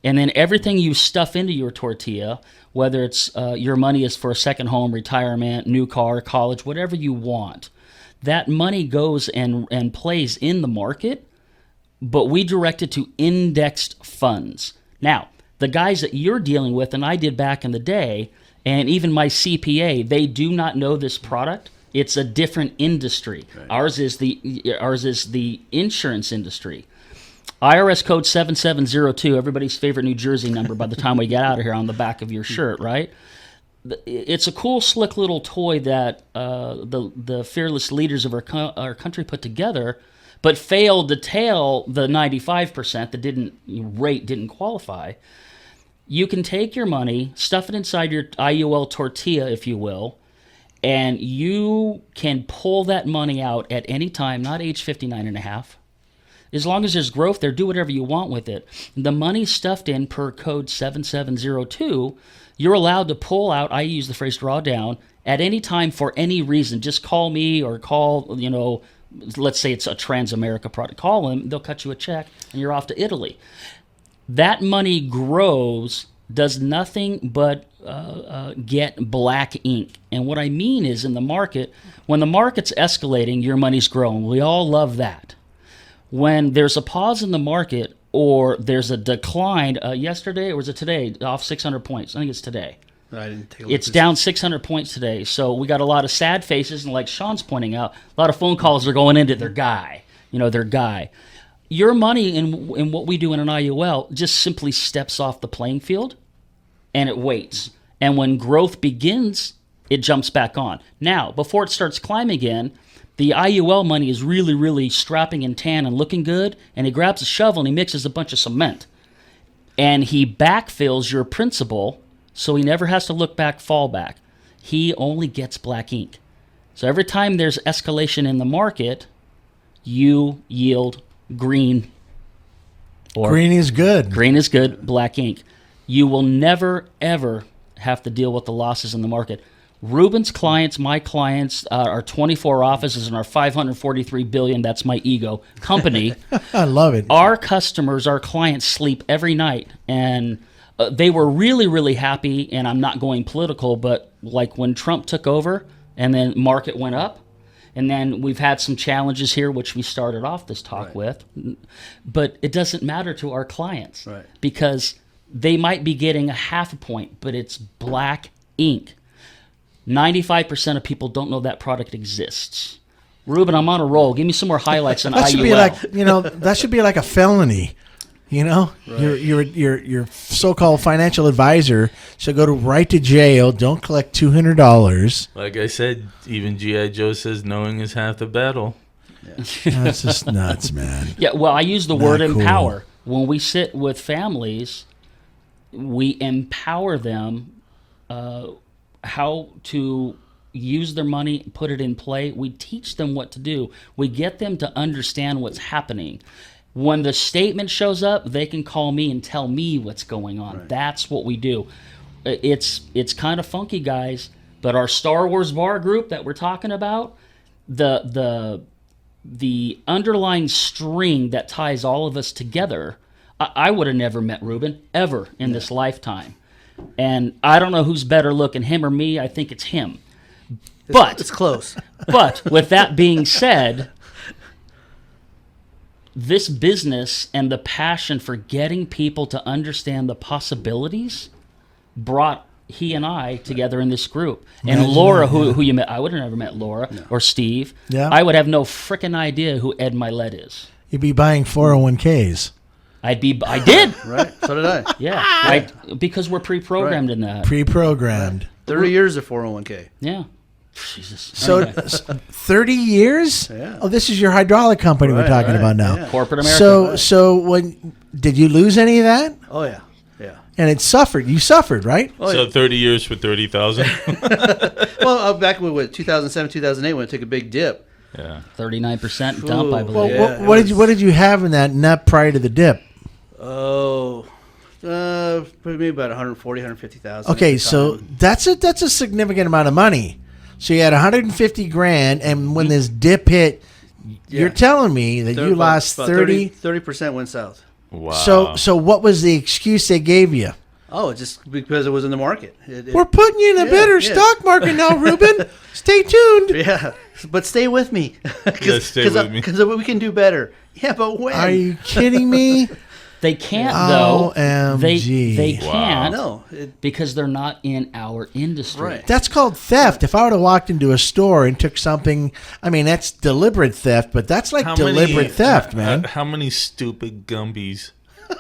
And then everything you stuff into your tortilla, whether it's your money is for a second home, retirement, new car, college, whatever you want, that money goes and plays in the market, but we direct it to indexed funds. Now, the guys that you're dealing with, and I did back in the day, and even my CPA, they do not know this product. It's a different industry. Right. Ours is the insurance industry. IRS code 7702, everybody's favorite New Jersey number by the time we get out of here on the back of your shirt, right? it's a cool, slick little toy that the fearless leaders of our country put together, but failed to tell the 95% that didn't qualify. You can take your money, stuff it inside your I.U.L tortilla, if you will, and you can pull that money out at any time, not age 59 and a half. As long as there's growth there, do whatever you want with it. The money stuffed in per code 7702, you're allowed to pull out, I use the phrase draw down, at any time for any reason. Just call me or call, let's say it's a Transamerica product. Call them, they'll cut you a check, and you're off to Italy. That money grows, does nothing but get black ink. And what I mean is in the market, when the market's escalating, your money's growing. We all love that. When there's a pause in the market or there's a decline, yesterday, or was it today, off 600 points? I think it's today. I didn't take a look. It's down 600 points today. So we got a lot of sad faces, and like Sean's pointing out, a lot of phone calls are going into their guy. Your money in what we do in an I.U.L just simply steps off the playing field, and it waits. And when growth begins, it jumps back on. Now, before it starts climbing again, the I.U.L money is really, really strapping and tan and looking good, and he grabs a shovel and he mixes a bunch of cement. And he backfills your principal, so he never has to look back, fall back. He only gets black ink. So every time there's escalation in the market, you yield green. Or Green is good. green is good, black ink. You will never, ever have to deal with the losses in the market. Ruben's clients, my clients, our 24 offices and our $543 billion, that's my ego, company. I love it. Our customers, our clients sleep every night. And they were really, really happy, and I'm not going political, but like when Trump took over and then market went up, and then we've had some challenges here, which we started off this talk with. But it doesn't matter to our clients because they might be getting a half a point, but it's black ink. 95% of people don't know that product exists. Ruben, I'm on a roll. Give me some more highlights on That should be I.U.L. like, that should be like a felony. Your so-called financial advisor should go right to jail. Don't collect $200. Like I said, even G.I. Joe says knowing is half the battle. That's just nuts, man. Yeah, well, I use the Not word cool. empower. When we sit with families, we empower them how to use their money, put it in play. We teach them what to do. We get them to understand what's happening. When the statement shows up, they can call me and tell me what's going on. That's what we do. It's kind of funky, guys, but our Star Wars bar group that we're talking about, the underlying string that ties all of us together, I would have never met Ruben ever in this lifetime. And I don't know who's better looking, him or me. I think it's him. But It's close. But with that being said, this business and the passion for getting people to understand the possibilities brought he and I together in this group. And Imagine Laura, that, yeah. who you met, I would have never met Laura or Steve. Yeah. I would have no frickin' idea who Ed Milet is. You'd be buying 401ks. I did. Right? So did I. Yeah. Because we're pre-programmed in that. Pre-programmed. 30 years of 401k. Yeah. Jesus. So Anyway. 30 years? Yeah. Oh, this is your hydraulic company we're Right, talking right, about now. yeah. Corporate America. So when did you lose any of that? Oh, yeah. Yeah. And it suffered. You suffered, right? Oh, So 30 years for 30,000. Well, back with 2007, 2008, when it took a big dip. Yeah. 39% dump, I Ooh. believe. Well, Yeah, what did you have in that net prior to the dip? Oh, maybe about 140, 150,000. Okay, so that's a significant amount of money. So you had 150 grand, and when this dip hit, you're telling me that you lost 30. 30% went south. Wow. So what was the excuse they gave you? Oh, just because it was in the market. We're putting you in a better stock market now, Ruben. Stay tuned. Yeah, but stay with me. Yeah, stay with me. Because we can do better. Yeah, but when? Are you kidding me? They can't, though. OMG. They can't No. because they're not in our industry. Right. That's called theft. If I would have walked into a store and took something, I mean, that's deliberate theft, but that's like deliberate theft, man. How many stupid Gumbies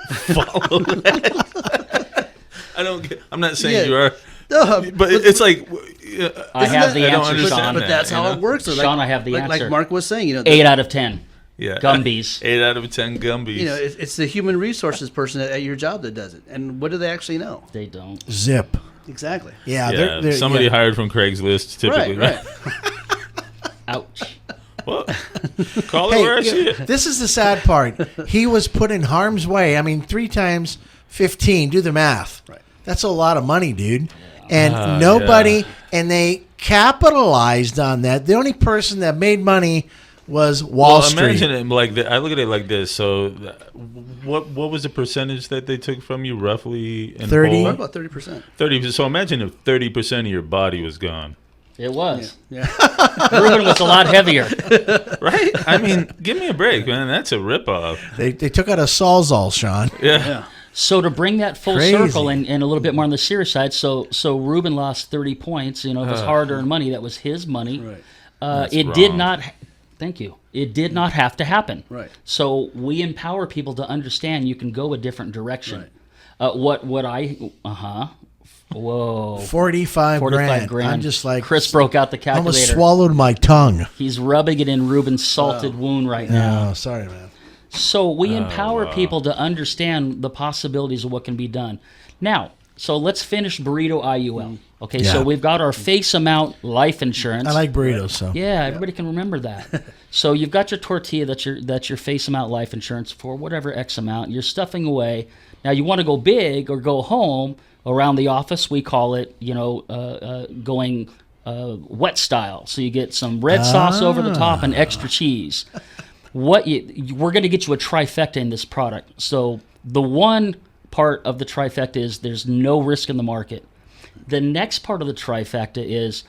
follow that? I don't get. I'm not saying you are, But it's like I have the I don't answer, understand Sean. But that's how it works. So Sean, I have the like answer. Mark was saying, 8 out of 10. Yeah, Gumbies. 8 out of 10 Gumbies. It's the human resources person at your job that does it. And what do they actually know? They don't. Zip. Exactly. Yeah, yeah, they're somebody yeah. hired from Craigslist typically. Right. Ouch. Well, call it Hey, where I see it. this is the sad part. He was put in harm's way. I mean, 3 times 15. Do the math. Right. That's a lot of money, dude. And nobody, and they capitalized on that. The only person that made money was Wall Street. Imagine it like I look at it like this. So, what was the percentage that they took from you roughly? In 30? whole? About 30%. 30. So imagine if 30% of your body was gone. It was. Yeah. Ruben was a lot heavier. Right? I mean, give me a break, man. That's a ripoff. They took out a Sawzall, Sean. Yeah. So to bring that full Crazy. circle and a little bit more on the serious side, so Ruben lost 30 points. It was hard-earned money. That was his money. Right. It did not. Thank you. It did not have to happen. Right. So we empower people to understand you can go a different direction. Right. What I whoa 45 grand. I'm just like, Chris broke out the I almost calculator. swallowed my tongue. He's rubbing it in Ruben's salted wound right now. No, sorry, man. So we empower people to understand the possibilities of what can be done. Now, so let's finish burrito I.U.L. Okay, Yeah. so we've got our face amount life insurance. I like burritos, so. Yeah, everybody can remember that. So you've got your tortilla that's your face amount life insurance for whatever X amount. You're stuffing away. Now you want to go big or go home. Around the office, we call it, going wet style. So you get some red sauce over the top and extra cheese. We're going to get you a trifecta in this product. So the one part of the trifecta is there's no risk in the market. The next part of the trifecta is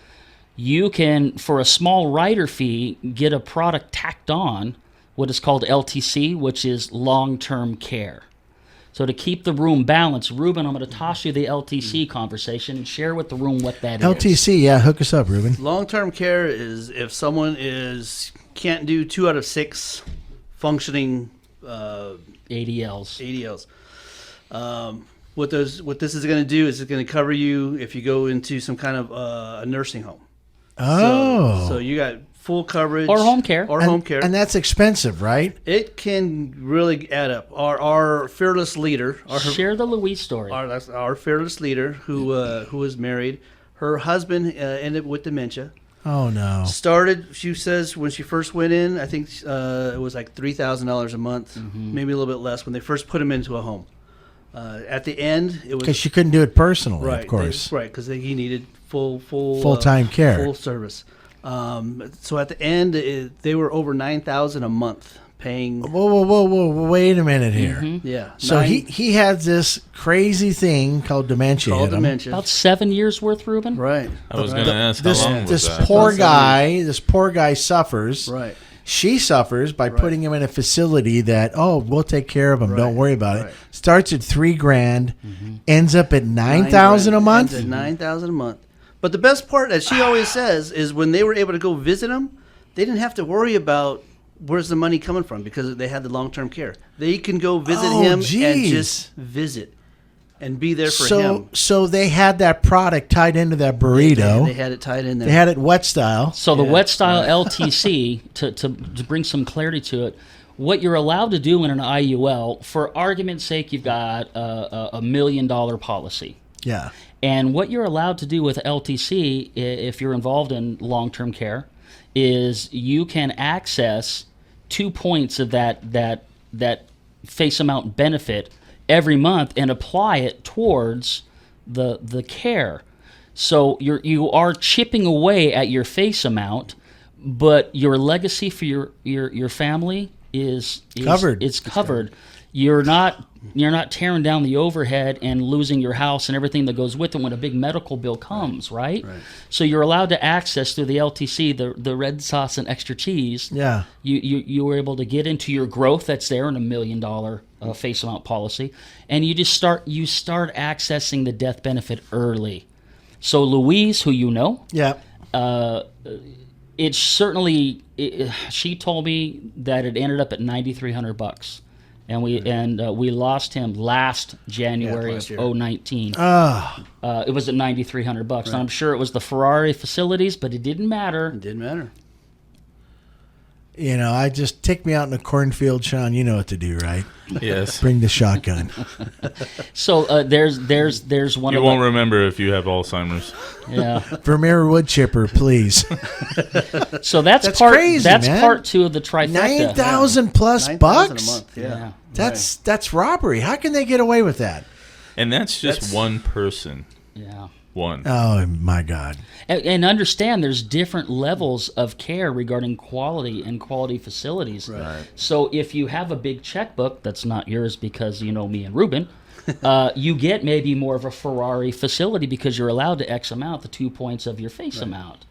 you can, for a small rider fee, get a product tacked on, what is called LTC, which is long-term care. So to keep the room balanced, Ruben, I'm going to toss you the LTC conversation and share with the room what that is. LTC, yeah, hook us up, Ruben. Long-term care is if someone can't do 2 out of 6 functioning ADLs. What this is going to do is it's going to cover you if you go into some kind of a nursing home. Oh. So you got full coverage. Or home care. Home care. And that's expensive, right? It can really add up. Our fearless leader. Share the Louise story. That's our fearless leader who was married. Her husband ended up with dementia. Oh, no. She says, when she first went in, I think it was like $3,000 a month, maybe a little bit less when they first put him into a home. At the end, it was Because she couldn't do it personally, right, of course. because he needed Full-time care. full service. So at the end, they were over $9,000 a month paying. Whoa, wait a minute here. Yeah. So he had this crazy thing called dementia. called hit him. dementia. About 7 years worth, Ruben? Right. I was going to ask how long was This that? poor guy suffers. Right. She suffers by putting him in a facility that, we'll take care of him. Don't worry about it. Right. Starts at $3,000, ends up at $9,000 a month. Ends at $9,000 a month. But the best part that she always says is when they were able to go visit him, they didn't have to worry about where's the money coming from because they had the long-term care. They can go visit him and just visit and be there for him. So they had that product tied into that burrito. They had it tied in there. They had it wet style. So the wet style LTC, to bring some clarity to it, what you're allowed to do in an I.U.L, for argument's sake, you've got a $1 million policy. Yeah. And what you're allowed to do with LTC, if you're involved in long-term care, is you can access 2 points of that face amount benefit every month and apply it towards the care. So you are chipping away at your face amount, but your legacy for your family is covered. It's covered. You're not tearing down the overhead and losing your house and everything that goes with it when a big medical bill comes, right? So you're allowed to access through the LTC the red sauce and extra cheese. Yeah. You were able to get into your growth that's there in $1 million face amount policy, and you start accessing the death benefit early. So Louise, who you know, Yeah. it's certainly. She told me that it ended up at $9,300. and we lost him last January last of year. 2019. Ah, It was at $9,300, and I'm sure it was the Ferrari facilities, but it didn't matter. It didn't matter. I just take me out in a cornfield, Sean. You know what to do, right? Yes. Bring the shotgun. So there's one You of won't remember if you have Alzheimer's. yeah. Vermeer wood chipper, please. So that's That's crazy, That's man. part 2 of the trifecta. $9,000 plus 9,000 bucks. a month. Yeah. That's robbery. How can they get away with that? And that's just one person. Yeah. One. Oh my God! And understand there's different levels of care regarding quality and quality facilities. Right. So if you have a big checkbook that's not yours because you know me and Ruben, you get maybe more of a Ferrari facility because you're allowed to X amount, the 2 points of your face amount.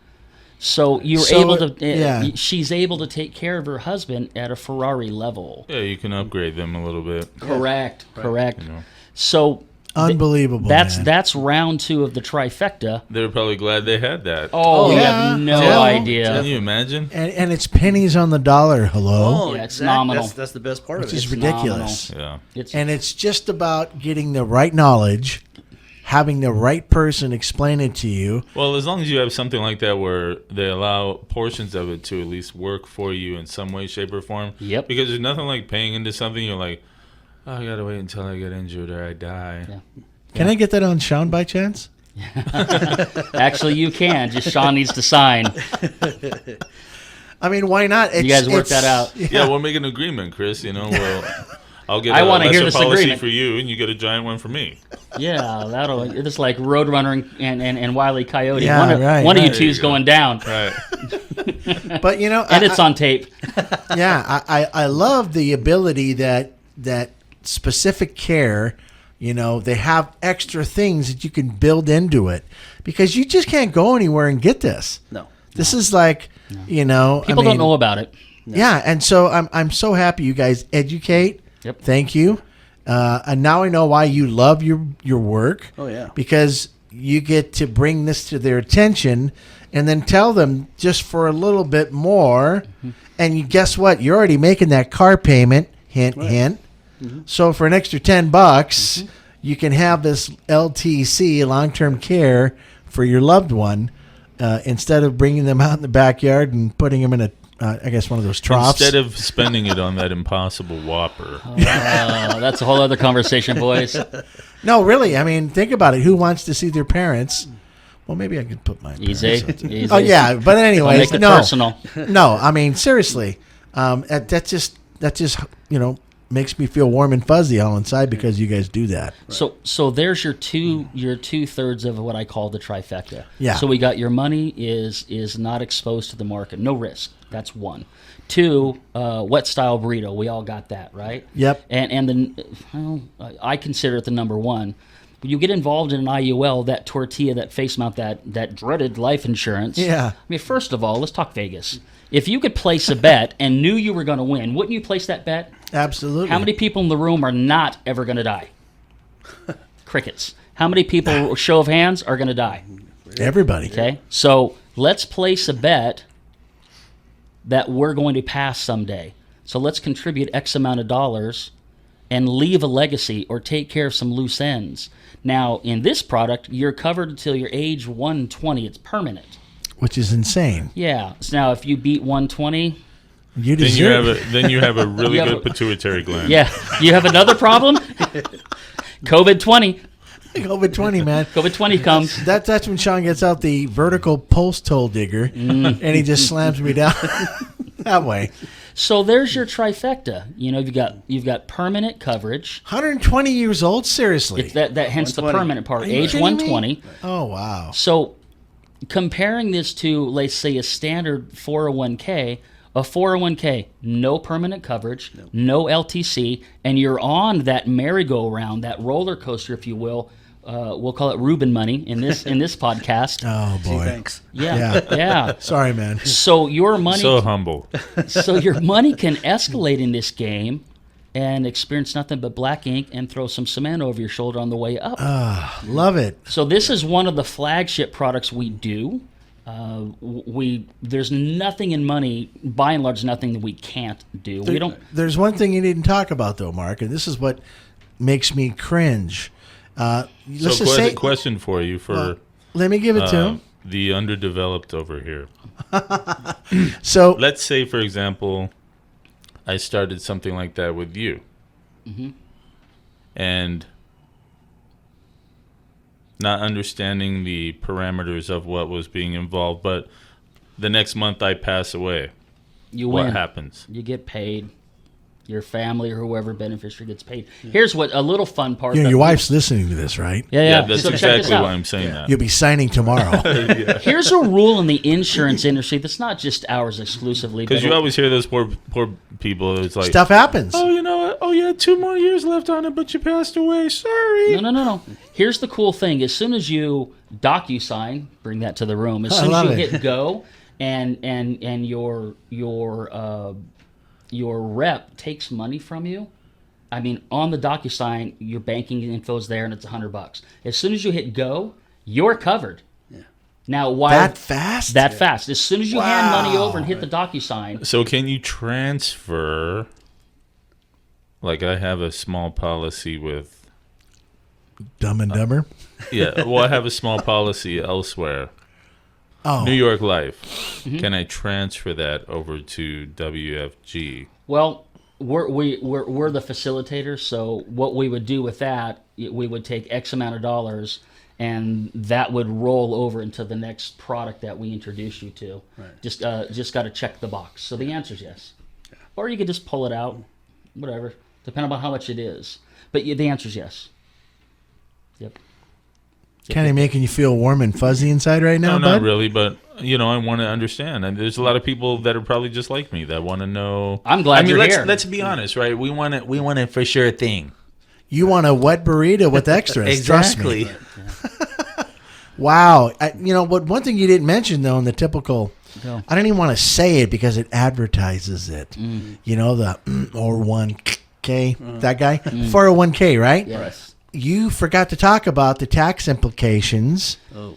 So you're able to. She's able to take care of her husband at a Ferrari level. Yeah, you can upgrade them a little bit. Correct. Correct. You know. So Unbelievable. man. that's round 2 of the trifecta. They were probably glad they had that. Oh, you yeah. have no Yeah. idea. Can you imagine? and it's pennies on the dollar. Hello, Yeah, it's nominal. That's the best part which of it. is It's ridiculous. Yeah. And it's just about getting the right knowledge, having the right person explain it to you. Well, as long as you have something like that where they allow portions of it to at least work for you in some way, shape, or form. Yep. Because there's nothing like paying into something. You're like, oh, I gotta wait until I get injured or I die. Yeah. Can I get that on Sean by chance? Actually, you can. Just Sean needs to sign. I mean, why not? You guys work that out. Yeah, we'll make an agreement, Chris. Well, I'll get I a wanna hear lesser this policy agreement. for you, and you get a giant one for me. Yeah, it's like Roadrunner and Wile E. Coyote. Yeah, one of you There two's you go. going down, Right. But and it's on tape. I love the ability that specific care, they have extra things that you can build into it because you just can't go anywhere and get this. No. This is like, People don't know about it. Yeah, and so I'm so happy you guys educate. Yep. Thank you. And now I know why you love your work. Oh, yeah. Because you get to bring this to their attention and then tell them just for a little bit more. Mm-hmm. And guess what? You're already making that car payment. Hint, hint. Mm-hmm. So for an extra $10, you can have this LTC, long-term care, for your loved one instead of bringing them out in the backyard and putting them in a, I guess, one of those troughs. Instead of spending it on that impossible Whopper. That's a whole other conversation, boys. No, really. I mean, think about it. Who wants to see their parents? Well, maybe I could put my parents Easy. up there. Easy. Oh yeah, but Don't anyways, make it no, personal. no. I mean, seriously, that just makes me feel warm and fuzzy all inside because you guys do that. So there's your 2/3 of what I call the trifecta. Yeah. So we got your money is not exposed to the market, no risk. That's 1. 2, wet style burrito. We all got that, right? Yep. I consider it the number 1. When you get involved in an I.U.L, that tortilla, that face mount, that dreaded life insurance. Yeah. I mean, first of all, let's talk Vegas. If you could place a bet and knew you were going to win, wouldn't you place that bet? Absolutely. How many people in the room are not ever going to die? Crickets. How many people, show of hands, are going to die? Everybody. Okay, so let's place a bet that we're going to pass someday. So let's contribute X amount of dollars and leave a legacy or take care of some loose ends. Now, in this product, you're covered until your age 120. It's permanent. Which is insane. Yeah. So now, if you beat 120, You Then deserve. you have a really You have good pituitary gland. yeah, you have another problem. COVID-20. COVID-20, man. COVID-20 comes. That's when Sean gets out the vertical pulse toll digger and he just slams me down that way. So there's your trifecta. You've got permanent coverage. 120 years old, seriously. It's that hence the 120. permanent part. Are you Age kidding 120. Oh wow. So comparing this to, let's say, a standard 401k, a 401k, no permanent coverage, no LTC, and you're on that merry-go-round, that roller coaster, if you will. We'll call it Reuben money in this podcast. Oh Gee, boy. thanks. Yeah. Sorry, man. So your money, So humble. so your money can escalate in this game, and experience nothing but black ink and throw some cement over your shoulder on the way up. Love it. So this is one of the flagship products we do. There's nothing in money, by and large, nothing that we can't do. We don't. There's one thing you didn't talk about, though, Mark, and this is what makes me cringe. Let's just say, question for you let me give it to him. The underdeveloped over here. So let's say, for example, I started something like that with you, and not understanding the parameters of what was being involved, but the next month I pass away. What happens? You get paid. Your family or whoever beneficiary gets paid. Here's what a little fun part. your wife's listening to this, right? Yeah. That's So check exactly this out. why I'm saying that. You'll be signing tomorrow. Here's a rule in the insurance industry that's not just ours exclusively. Because but you always hear those poor people. It's like, Stuff happens. oh, you know what? Oh, you had 2 more years left on it, but you passed away. Sorry. No. Here's the cool thing. As soon as you DocuSign, bring that to the room. As I soon as love you it. hit go and your rep takes money from you, I mean, on the DocuSign, your banking info's there and it's $100. As soon as you hit go, you're covered. Yeah. Now, why That fast? That fast. As soon as you hand money over and hit the DocuSign, So can you transfer? Like I have a small policy with. Dumb and Dumber. Yeah, well, I have a small policy elsewhere. Oh, New York Life. Can I transfer that over to WFG? well, we're the facilitators. So what we would do with that, we would take X amount of dollars, and that would roll over into the next product that we introduce you to. Right. Just got to check the box. So the answer is yes. Yeah. Or you could just pull it out, whatever, depending on how much it is. But the answer is yes. Yep. kind of making you feel warm and fuzzy inside right now, No, bud? not really, but I want to understand. And there's a lot of people that are probably just like me that want to know. I'm glad you're let's, here. Let's be honest, right? We want a for sure thing. You want a wet burrito with extras. Trust me. Exactly. Wow. But one thing you didn't mention, though, in the typical, No. I don't even want to say it because it advertises it. The or 1K, that guy? 401K, right? Yes. You forgot to talk about the tax implications. Oh.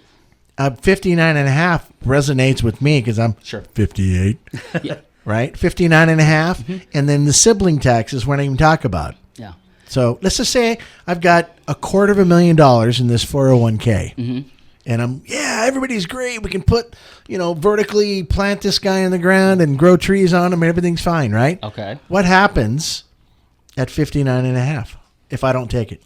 59 and a half resonates with me because I'm Sure. 58, Yeah. right? 59 and a half. And then the sibling taxes we're not even talk about. Yeah. So let's just say I've got $250,000 in this 401k. And everybody's great. We can put, vertically plant this guy in the ground and grow trees on him and everything's fine, right? Okay. What happens at 59 and a half if I don't take it?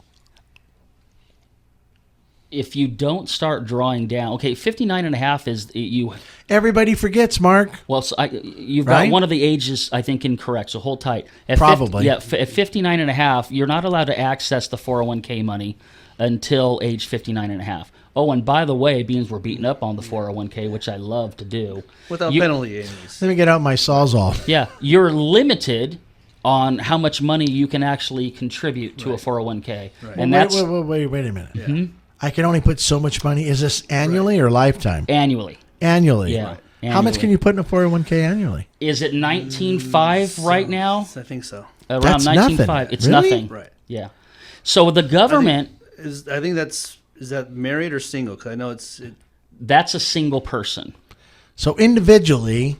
If you don't start drawing down, okay, 59 and a half is you. Everybody forgets, Mark. Well, so you've Right? got one of the ages, I think, incorrect. So hold tight. Probably. At 59 and a half, you're not allowed to access the 401k money until age 59 and a half. Oh, and by the way, being we're beating up on the 401k, which I love to do. Without penalty, anyways. Let me get out my Sawzall. Yeah, you're limited on how much money you can actually contribute to a 401k. Right. And that's Wait a minute. Yeah. I can only put so much money. Is this annually or lifetime? annually. Annually. Yeah. Right. How much can you put in a 401k annually? Is it 19.5 right now? I think so. Around That's 19.5. nothing. It's Really? nothing. Right. Yeah. So the government, Is that married or single? Because I know that's a single person. So individually,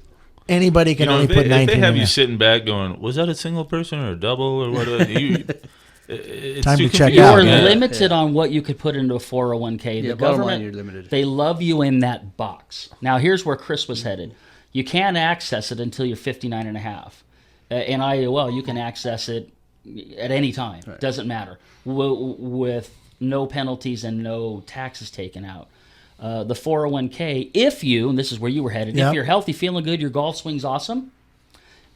anybody can only put 19 if they have in you there. sitting back going, was that a single person or a double or what? It's Time too to check confusing. out. You're Yeah. limited on what you could put into a 401k. Yeah, The bottom government, line, you're limited. they love you in that box. Now, here's where Chris was headed. You can't access it until you're 59 and a half. In I.U.L, you can access it at any time. Right. Doesn't matter. With no penalties and no taxes taken out. The 401k, if you, and this is where you were headed, Yep. if you're healthy, feeling good, your golf swing's awesome,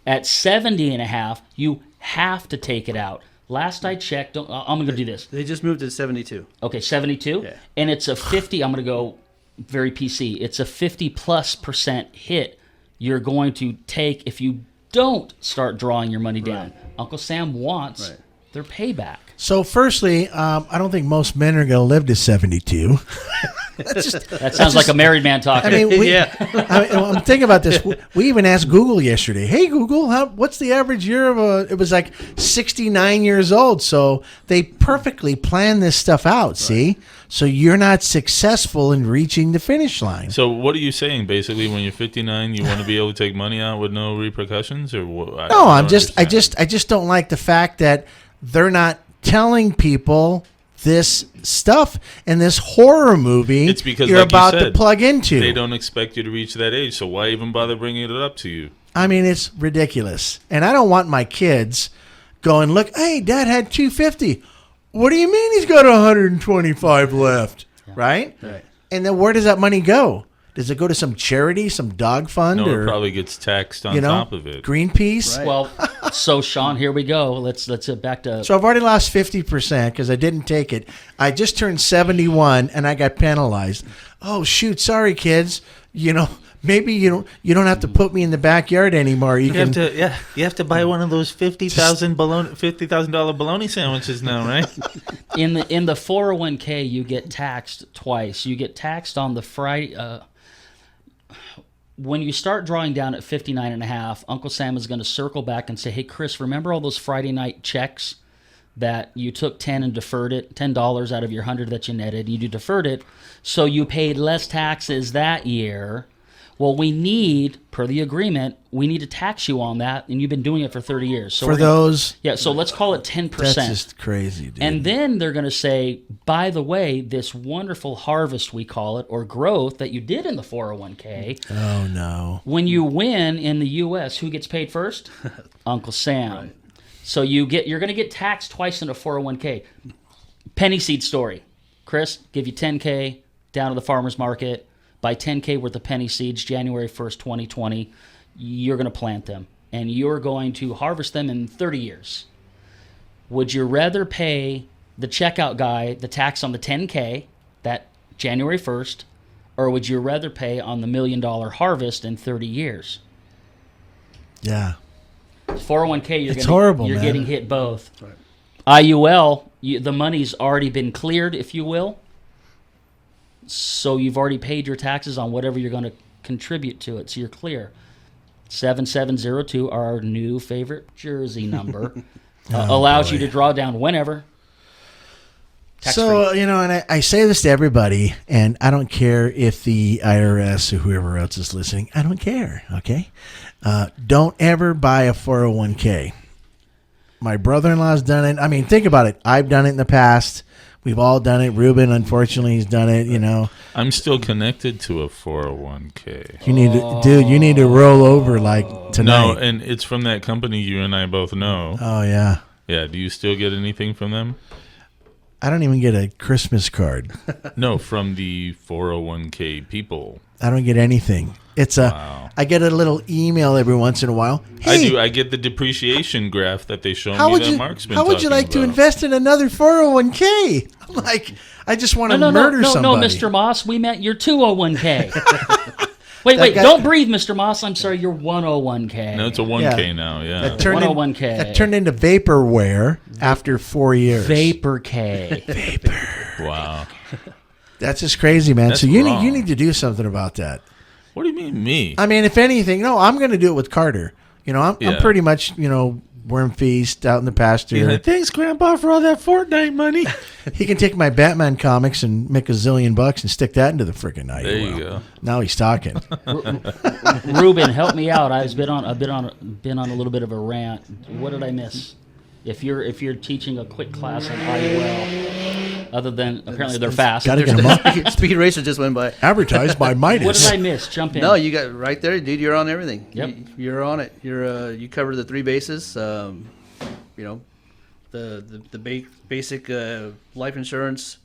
at 70 and a half, you have to take it out. Last I checked, I'm going to do this. they just moved to 72. Okay, 72? Yeah. And it's a 50, I'm going to go very PC. It's a 50+% hit you're going to take if you don't start drawing your money down. Right. Uncle Sam wants Right. their payback. So firstly, I don't think most men are going to live to 72. That sounds like a married man talking. I mean, Yeah. I'm thinking about this. We even asked Google yesterday. Hey, Google, what's the average year of a? It was like 69 years old. So they perfectly plan this stuff out. See, so you're not successful in reaching the finish line. So what are you saying? Basically, when you're 59, you want to be able to take money out with no repercussions, or what? No, I just don't like the fact that they're not telling people this stuff in this horror movie. It's because you're like about you said, to plug into. They don't expect you to reach that age, so why even bother bringing it up to you? I mean, it's ridiculous, and I don't want my kids going, "Look, hey, Dad had 250. What do you mean he's got 125 left?" Right? Right. And then where does that money go? Does it go to some charity, some dog fund, No, or it probably gets taxed on top of it. Greenpeace? Right. Well, so Sean, here we go. Let's back to. So I've already lost 50% because I didn't take it. I just turned 71 and I got penalized. Oh shoot! Sorry, kids. Maybe you don't have to put me in the backyard anymore. You have to buy one of those $50,000 bologna sandwiches now, right? In the 401k, you get taxed twice. You get taxed on the Friday. When you start drawing down at 59 and a half, Uncle Sam is going to circle back and say, "Hey, Chris, remember all those Friday night checks that you took 10 and deferred it, $10 out of your 100 that you netted, you deferred it, so you paid less taxes that year. Well, we need, per the agreement, we need to tax you on that, and you've been doing it for 30 years. So so let's call it 10%. That's just crazy, dude. And then they're going to say, by the way, this wonderful harvest, we call it, or growth that you did in the 401k. Oh, no. When you win in the U.S., who gets paid first? Uncle Sam. Right. So you're going to get taxed twice in a 401k. Penny seed story. Chris, give you 10K down to the farmer's market. Buy 10K worth of penny seeds January 1st, 2020. You're going to plant them, and you're going to harvest them in 30 years. Would you rather pay the checkout guy the tax on the 10K, that January 1st, or would you rather pay on the $1 million harvest in 30 years? Yeah. 401k, you're getting hit both. Right. I.U.L, the money's already been cleared, if you will. So you've already paid your taxes on whatever you're going to contribute to it. So you're clear. 7702, our new favorite jersey number, allows you to draw down whenever. So, and I say this to everybody, and I don't care if the IRS or whoever else is listening. I don't care, okay? Don't ever buy a 401k. My brother-in-law's done it. I mean, think about it. I've done it in the past. We've all done it. Ruben, unfortunately, has done it, I'm still connected to a 401k. You need to roll over like tonight. No, and it's from that company you and I both know. Oh, yeah. Yeah, do you still get anything from them? I don't even get a Christmas card. No, from the 401k people. I don't get anything. I get a little email every once in a while. Hey, I do. I get the depreciation graph that they show me that Mark's been How would you like to invest in another 401k? I'm like, I just want to murder somebody. No, Mr. Moss, we meant your 201k. Wait, don't breathe, Mr. Moss. I'm sorry, your 101k. No, it's a 1k now, yeah. That turned 101k. That turned into vaporware after 4 years. Vapor. Wow. That's just crazy, man. That's so you wrong. need to do something about that. What do you mean, me? I mean, if anything, I'm going to do it with Carter. I'm pretty much, worm feast out in the pasture. Yeah, thanks, Grandpa, for all that Fortnite money. He can take my Batman comics and make $1 zillion and stick that into the freaking night. There you go. Now he's talking. Ruben, help me out. I've been on a little bit of a rant. What did I miss? If you're teaching a quick class on I.U.L, other than apparently they're fast. Gotta get them up. Speed Racer just went by. Advertised by Midas. What did I miss? Jump in. No, you got right there, dude. You're on everything. Yep. You're on it. You cover the three bases. The basic life insurance,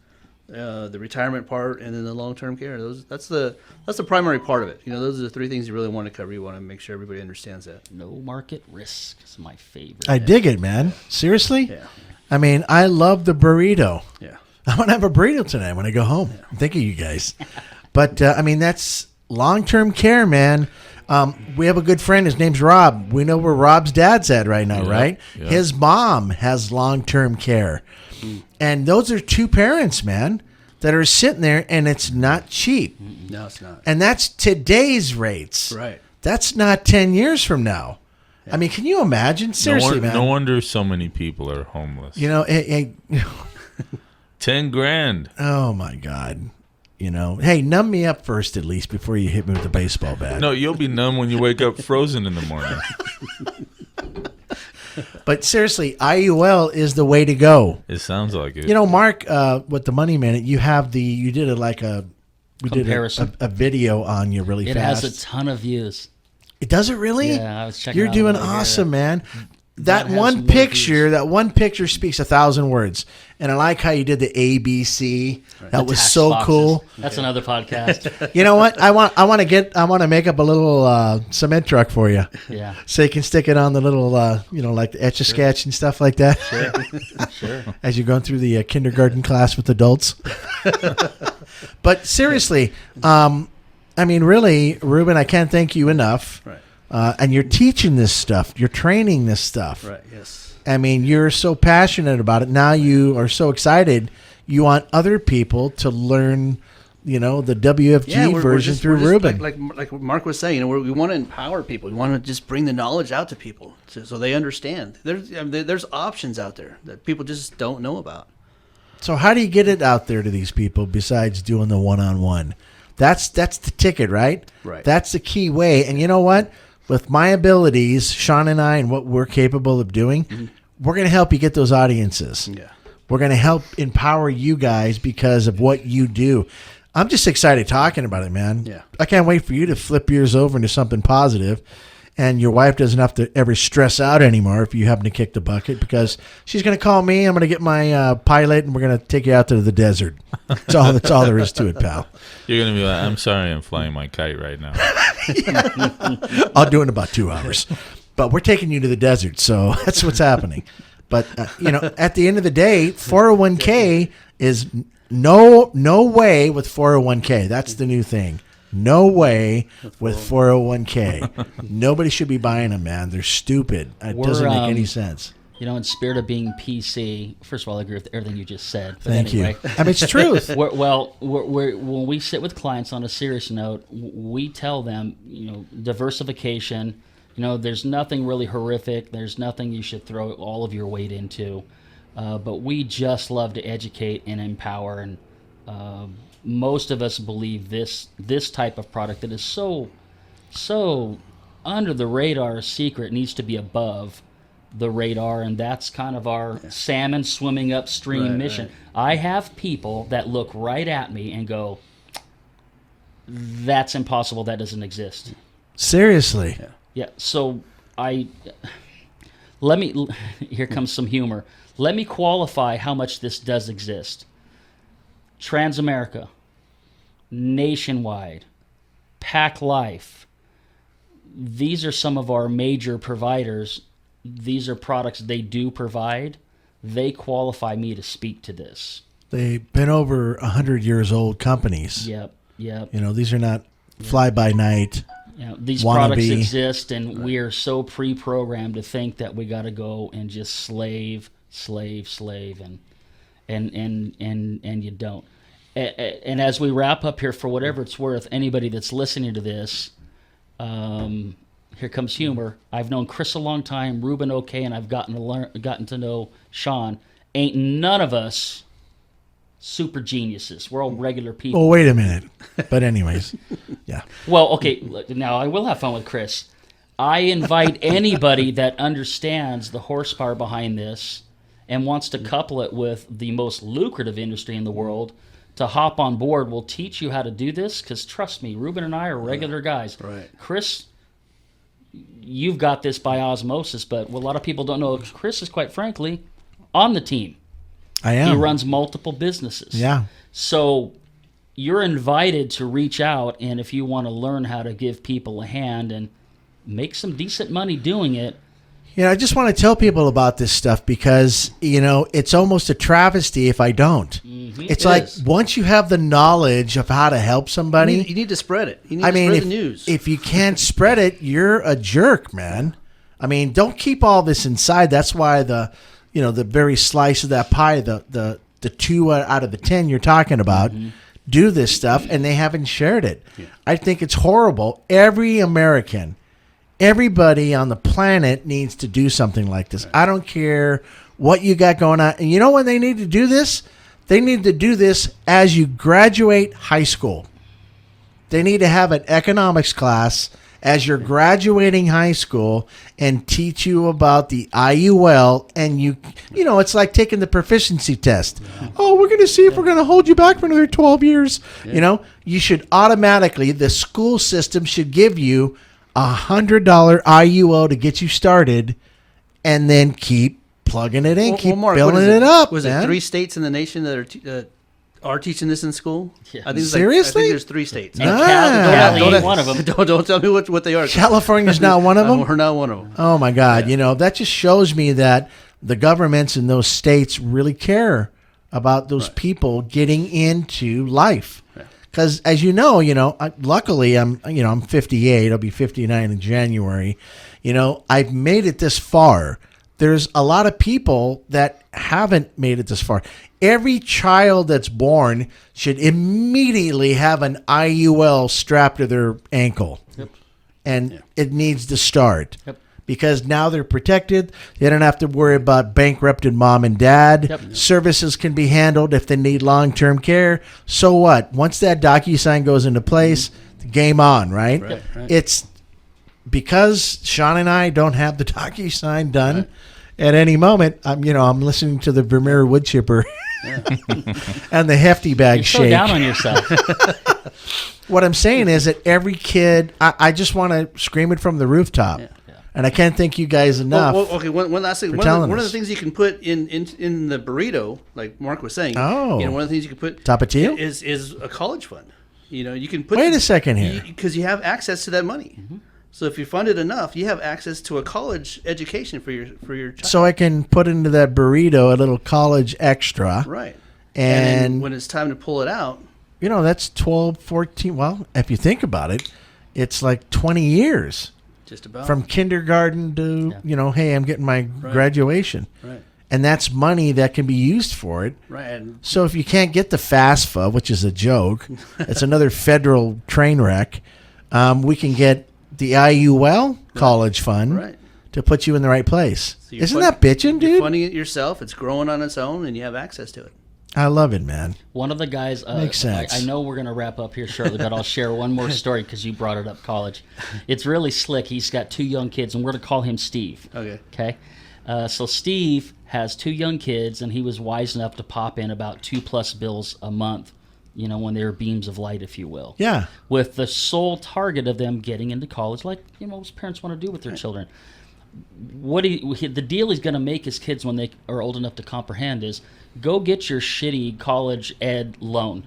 the retirement part, and then the long-term care. That's the primary part of it. Those are the three things you really want to cover. You want to make sure everybody understands that. No market risk is my favorite. I dig it, man. Seriously? Yeah. I mean, I love the burrito. Yeah. I'm going to have a burrito tonight when I go home. Yeah. Thank you guys. But, that's long-term care, man. We have a good friend. His name's Rob. We know where Rob's dad's at right now, right? Yeah. His mom has long-term care. And those are two parents, man. that are sitting there, and it's not cheap. No, it's not. And that's today's rates. Right. That's not 10 years from now. Yeah. I mean, can you imagine? Seriously, man. No wonder so many people are homeless. You know, 10 grand. Oh my God. You know, hey, numb me up first at least before you hit me with the baseball bat. No, you'll be numb when you wake up frozen in the morning. But seriously, I.U.L is the way to go. It sounds like it. You know, Mark, with the Money Minute, you did a Comparison. a video on you really fast. It has a ton of views. It does it really? Yeah, I was checking. You're out doing over here. awesome, man. That That has one more picture, views. speaks 1,000 words. And I like how you did the ABC. That was Attached so boxes. cool. That's another podcast. You know what? I want to make up a little cement truck for you, Yeah. so you can stick it on the little like the Etch a Sketch and stuff like that. Sure. As you're going through the kindergarten class with adults. But seriously, I mean, really, Ruben, I can't thank you enough. Right. And you're teaching this stuff. You're training this stuff. Right. Yes. I mean, you're so passionate about it. Now you are so excited. You want other people to learn, the WFG version through Ruben. Like what Mark was saying, we want to empower people. We want to just bring the knowledge out to people so they understand. There's options out there that people just don't know about. So how do you get it out there to these people besides doing the one-on-one? That's the ticket, right? Right. That's the key way. And you know what? With my abilities, Sean and I, and what we're capable of doing, we're going to help you get those audiences. Yeah. We're going to help empower you guys because of what you do. I'm just excited talking about it, man. Yeah. I can't wait for you to flip yours over into something positive, and your wife doesn't have to ever stress out anymore if you happen to kick the bucket, because she's going to call me. I'm going to get my pilot, and we're going to take you out to the desert. That's all there is to it, pal. You're going to be like, I'm sorry I'm flying my kite right now. I'll do it in about 2 hours. But we're taking you to the desert, so that's what's happening. But, at the end of the day, 401k is no way with 401k. That's the new thing. No way with 401k. Nobody should be buying them, man. They're stupid. It doesn't make any sense. In spirit of being PC, first of all, I agree with everything you just said. But Thank anyway, you. I mean, it's truth. When we sit with clients on a serious note, we tell them, diversification. There's nothing really horrific. There's nothing you should throw all of your weight into. But we just love to educate and empower. And most of us believe this type of product that is so under the radar secret needs to be above the radar, and that's kind of our salmon swimming upstream mission. Right. I have people that look right at me and go, "That's impossible. That doesn't exist." Seriously. Yeah. So here comes some humor. Let me qualify how much this does exist. Transamerica, Nationwide, Pac Life. These are some of our major providers. These are products they do provide. They qualify me to speak to this. They've been over 100 years old companies. Yep. These are not fly-by-night. These products exist, and we are so pre-programmed to think that we got to go and just slave, and you don't. And as we wrap up here, for whatever it's worth, anybody that's listening to this, here comes humor. I've known Chris a long time, Ruben okay, and I've gotten to know Sean. Ain't none of us super geniuses. We're all regular people. Oh, wait a minute. But anyways, yeah. Well, okay, now I will have fun with Chris. I invite anybody that understands the horsepower behind this and wants to couple it with the most lucrative industry in the world to hop on board. We'll teach you how to do this, because trust me, Ruben and I are regular guys. Right. Chris, you've got this by osmosis, but what a lot of people don't know, Chris is quite frankly on the team. I am. He runs multiple businesses. Yeah. So you're invited to reach out, and if you want to learn how to give people a hand and make some decent money doing it. I just want to tell people about this stuff because, it's almost a travesty if I don't. Mm-hmm. It's like once you have the knowledge of how to help somebody. You need to spread it. You need to spread the news. If you can't spread it, you're a jerk, man. I mean, don't keep all this inside. That's why the very slice of that pie, the the 2 out of the 10 you're talking about do this stuff, and they haven't shared it. Yeah. I think it's horrible. Every American, everybody on the planet needs to do something like this. I don't care what you got going on. And you know when they need to do this? They need to do this as you graduate high school. They need to have an economics class as you're graduating high school and teach you about the I.U.L. and you know, it's like taking the proficiency test. Yeah. Oh, we're going to see if we're going to hold you back for another 12 years. Yeah. You know, you should automatically, the school system should give you $100 I.U.L. to get you started, and then keep plugging it in, keep building it up. Was it 3 states in the nation that are teaching this in school? Yeah. I think seriously? I think there's 3 states. And Cali ain't one of them. Don't tell me what they are. California's not one of them? We're not one of them. Oh, my God. Yeah. You know, that just shows me that the governments in those states really care about those people getting into life. Because as you know, luckily I'm 58. I'll be 59 in January. You know, I've made it this far. There's a lot of people that haven't made it this far. Every child that's born should immediately have an I.U.L. strapped to their ankle. Yep. And it needs to start. Yep. Because now they're protected. They don't have to worry about bankrupted mom and dad. Yep. Services can be handled if they need long-term care. So what? Once that DocuSign goes into place, game on, right? Right. It's because Sean and I don't have the DocuSign done at any moment. I'm listening to the Vermeer wood chipper and the hefty bag shake. You're so down on yourself. What I'm saying is that every kid, I just want to scream it from the rooftop. Yeah. And I can't thank you guys enough. Well, okay, one last thing. One of the things you can put in the burrito, like Mark was saying, one of the things you can put Tapatio? is a college fund. You can put. Wait a second here, because you have access to that money. Mm-hmm. So if you fund it enough, you have access to a college education for your child. So I can put into that burrito a little college extra. Right. And when it's time to pull it out, that's 12, 14. Well, if you think about it, it's like 20 years. Just about. From kindergarten to, hey, I'm getting my graduation. Right. And that's money that can be used for it. Right. So if you can't get the FAFSA, which is a joke, it's another federal train wreck, we can get the I.U.L. college fund to put you in the right place. So isn't that bitching, dude? You're funding it yourself. It's growing on its own, and you have access to it. I love it, man. One of the guys, makes sense. I know we're going to wrap up here shortly, but I'll share one more story because you brought it up, college. It's really slick. He's got 2 young kids, and we're going to call him Steve. Okay. So Steve has 2 young kids, and he was wise enough to pop in about 2+ bills a month, when they were beams of light, if you will. Yeah. With the sole target of them getting into college, like most parents want to do with their children. The deal he's going to make his kids when they are old enough to comprehend is go get your shitty college ed loan.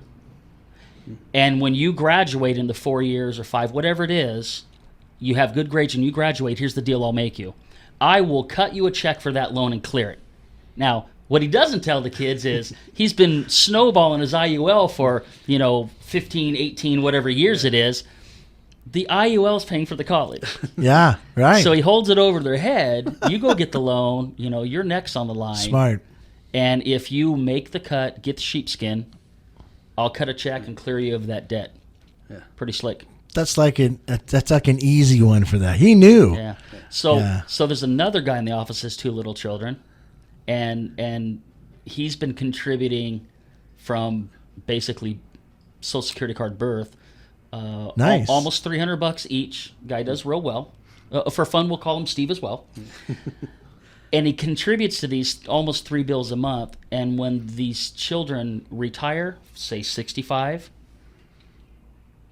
And when you graduate in the 4 years or 5, whatever it is, you have good grades and you graduate, here's the deal I'll make you. I will cut you a check for that loan and clear it. Now, what he doesn't tell the kids is he's been snowballing his I.U.L. for, 15, 18, whatever years it is. The I.U.L. is paying for the college. Yeah, right. So he holds it over their head. You go get the loan. Your neck's on the line. Smart. And if you make the cut, get the sheepskin, I'll cut a check and clear you of that debt. Yeah. Pretty slick. That's like an easy one for that. He knew. Yeah. So there's another guy in the office that has 2 little children, and he's been contributing from basically Social Security card birth. Nice. Almost $300 each. Guy does real well. For fun, we'll call him Steve as well. And he contributes to these almost 3 bills a month. And when these children retire, say 65,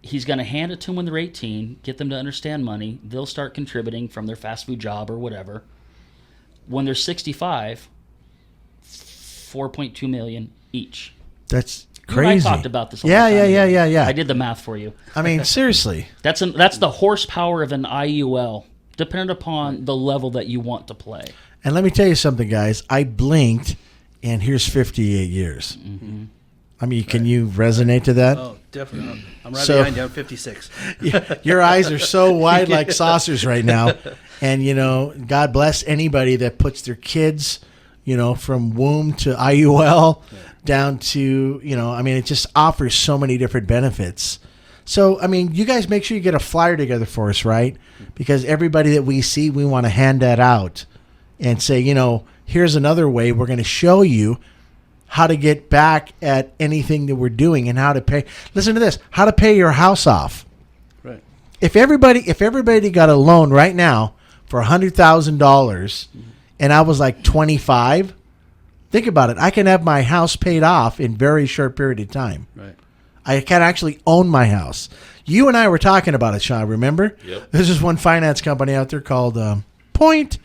he's going to hand it to them when they're 18, get them to understand money. They'll start contributing from their fast food job or whatever. When they're 65, $4.2 million each. That's crazy. You and I talked about this. Yeah. I did the math for you. I mean, seriously. That's the horsepower of an I.U.L. dependent upon the level that you want to play. And let me tell you something, guys. I blinked, and here's 58 years. Mm-hmm. I mean, can you resonate to that? Oh, definitely. I'm right behind you. I'm 56. Your eyes are so wide like saucers right now. And, God bless anybody that puts their kids, from womb to I.U.L. down to, it just offers so many different benefits. So, you guys make sure you get a flyer together for us, right? Because everybody that we see, we want to hand that out and say, here's another way. We're going to show you how to get back at anything that we're doing and how to pay. Listen to this, how to pay your house off. Right. If everybody got a loan right now for $100,000 and I was like 25, think about it. I can have my house paid off in a very short period of time. Right. I can actually own my house. You and I were talking about it, Sean, remember? Yep. There's this one finance company out there called Point,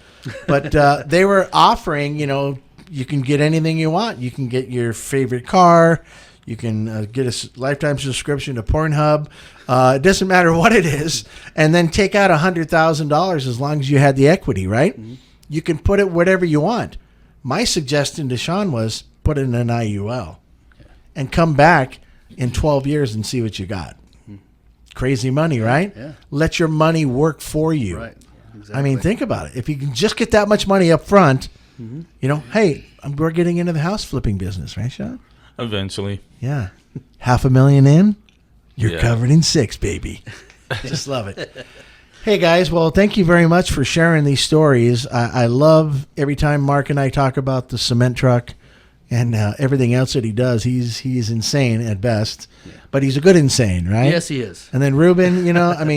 but they were offering, you can get anything you want. You can get your favorite car. You can get a lifetime subscription to Pornhub. It doesn't matter what it is. And then take out $100,000 as long as you had the equity, right? Mm-hmm. You can put it whatever you want. My suggestion to Sean was put it in an I.U.L. and come back in 12 years and see what you got. Crazy money, right? Yeah. Let your money work for you. Right. Exactly. Think about it. If you can just get that much money up front, hey, we're getting into the house flipping business, right, Sean? Eventually. Yeah. $500,000 in, you're Yeah. covered in 6, baby. Just love it. Hey, guys. Well, thank you very much for sharing these stories. I love every time Mark and I talk about the cement truck and everything else that he does. He's insane at best, but he's a good insane, right? Yes, he is. And then Ruben,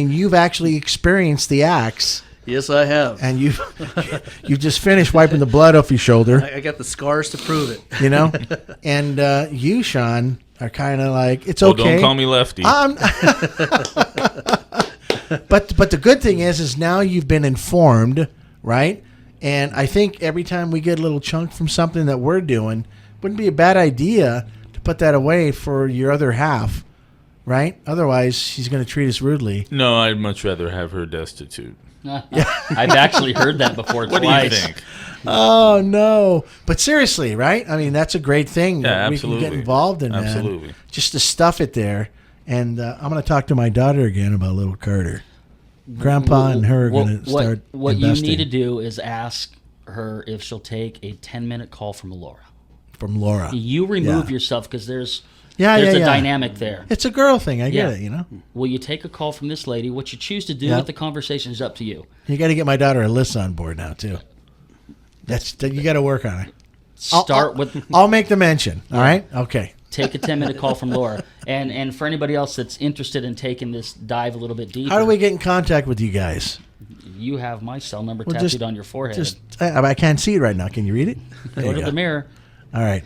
you've actually experienced the axe. Yes, I have. And you just finished wiping the blood off your shoulder, I got the scars to prove it. And you, Sean, are kind of like, it's Well, okay. don't call me Lefty. But the good thing is now you've been informed, right? And I think every time we get a little chunk from something that we're doing, wouldn't be a bad idea to put that away for your other half, right? Otherwise, she's going to treat us rudely. No, I'd much rather have her destitute. I've actually heard that before What twice. do you think? Oh, no. But seriously, right? That's a great thing Yeah, that we absolutely. can get involved in, man. Absolutely. Just to stuff it there. And I'm going to talk to my daughter again about little Carter. Grandpa and her are going to start What investing. you need to do is ask her if she'll take a 10-minute call from Laura. From Laura. You remove Yeah. yourself because there's Yeah, a yeah. dynamic there. It's a girl thing. I get Yeah. it, Will you take a call from this lady? What you choose to do Yeah. with the conversation is up to you. You got to get my daughter Alyssa on board now, too. You got to work on it. I'll make the mention. All right? Okay. Take a 10-minute call from Laura. And for anybody else that's interested in taking this dive a little bit deeper, How do we get in contact with you guys? you have my cell number Well, tattooed on your forehead. I can't see it right now. Can you read it? There Go you to go. the mirror. All right.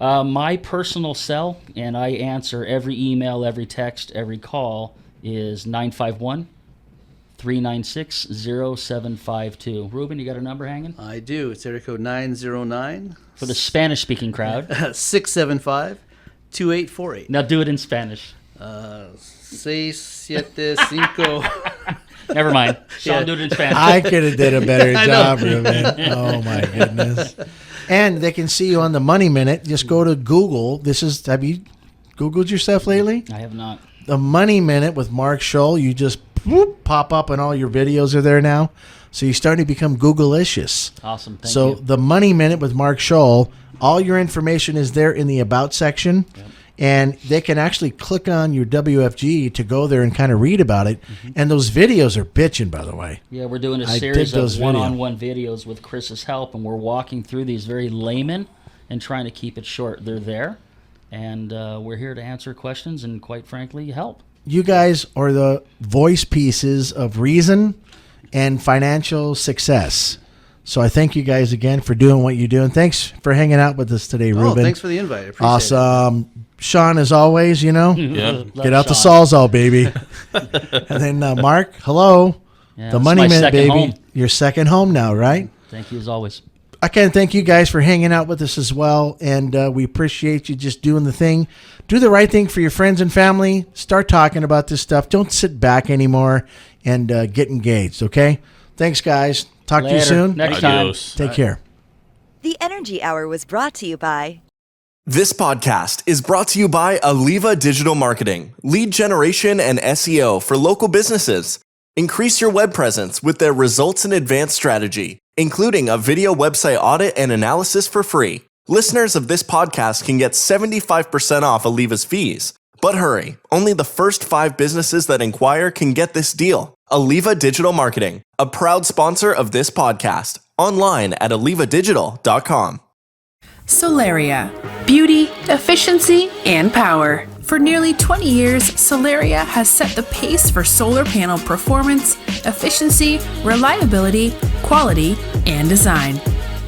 My personal cell, and I answer every email, every text, every call, is 951-396-0752. Ruben, you got a number hanging? I do. It's area code 909 For the Spanish-speaking crowd. 675-2848. Now do it in Spanish. 675. Never mind. Sean, Yeah. do it in Spanish. I could have did a better I job, know. Ruben. Oh, my goodness. And they can see you on the Money Minute. Just go to Google. Have you Googled yourself lately? I have not. The Money Minute with Mark Scholl. You just pop up and all your videos are there now. So you're starting to become Google-licious. Awesome. Thank So you. the Money Minute with Mark Scholl, all your information is there in the About section. Yep. And they can actually click on your WFG to go there and kind of read about it. Mm-hmm. And those videos are bitching, by the way. Yeah, we're doing a I series dig those of one-on-one videos with Chris's help, and we're walking through these very layman and trying to keep it short. They're there, and we're here to answer questions and, quite frankly, help. You guys are the voice pieces of reason and financial success. So I thank you guys again for doing what you do. And thanks for hanging out with us today, Ruben. Oh, thanks for the invite. I appreciate it. Awesome. Sean, as always, Yeah. get out the Sawzall, baby. And then Mark, hello. Yeah, The it's Money my Minute, second baby. home. Your second home now, right? Thank you, as always. I can't thank you guys for hanging out with us as well. And we appreciate you just doing the thing. Do the right thing for your friends and family. Start talking about this stuff. Don't sit back anymore and get engaged, okay? Thanks, guys. Talk to you Later. soon. Next time. Adios. Take care. The Energy Hour was brought to you by This podcast is brought to you by Aliva Digital Marketing, lead generation and SEO for local businesses. Increase your web presence with their results in advanced strategy, including a video website audit and analysis for free. Listeners of this podcast can get 75% off Aliva's fees. But hurry, only the first 5 businesses that inquire can get this deal. Aliva Digital Marketing, a proud sponsor of this podcast. Online at alivadigital.com. Solaria. Beauty, efficiency, and power. For nearly 20 years, Solaria has set the pace for solar panel performance, efficiency, reliability, quality, and design.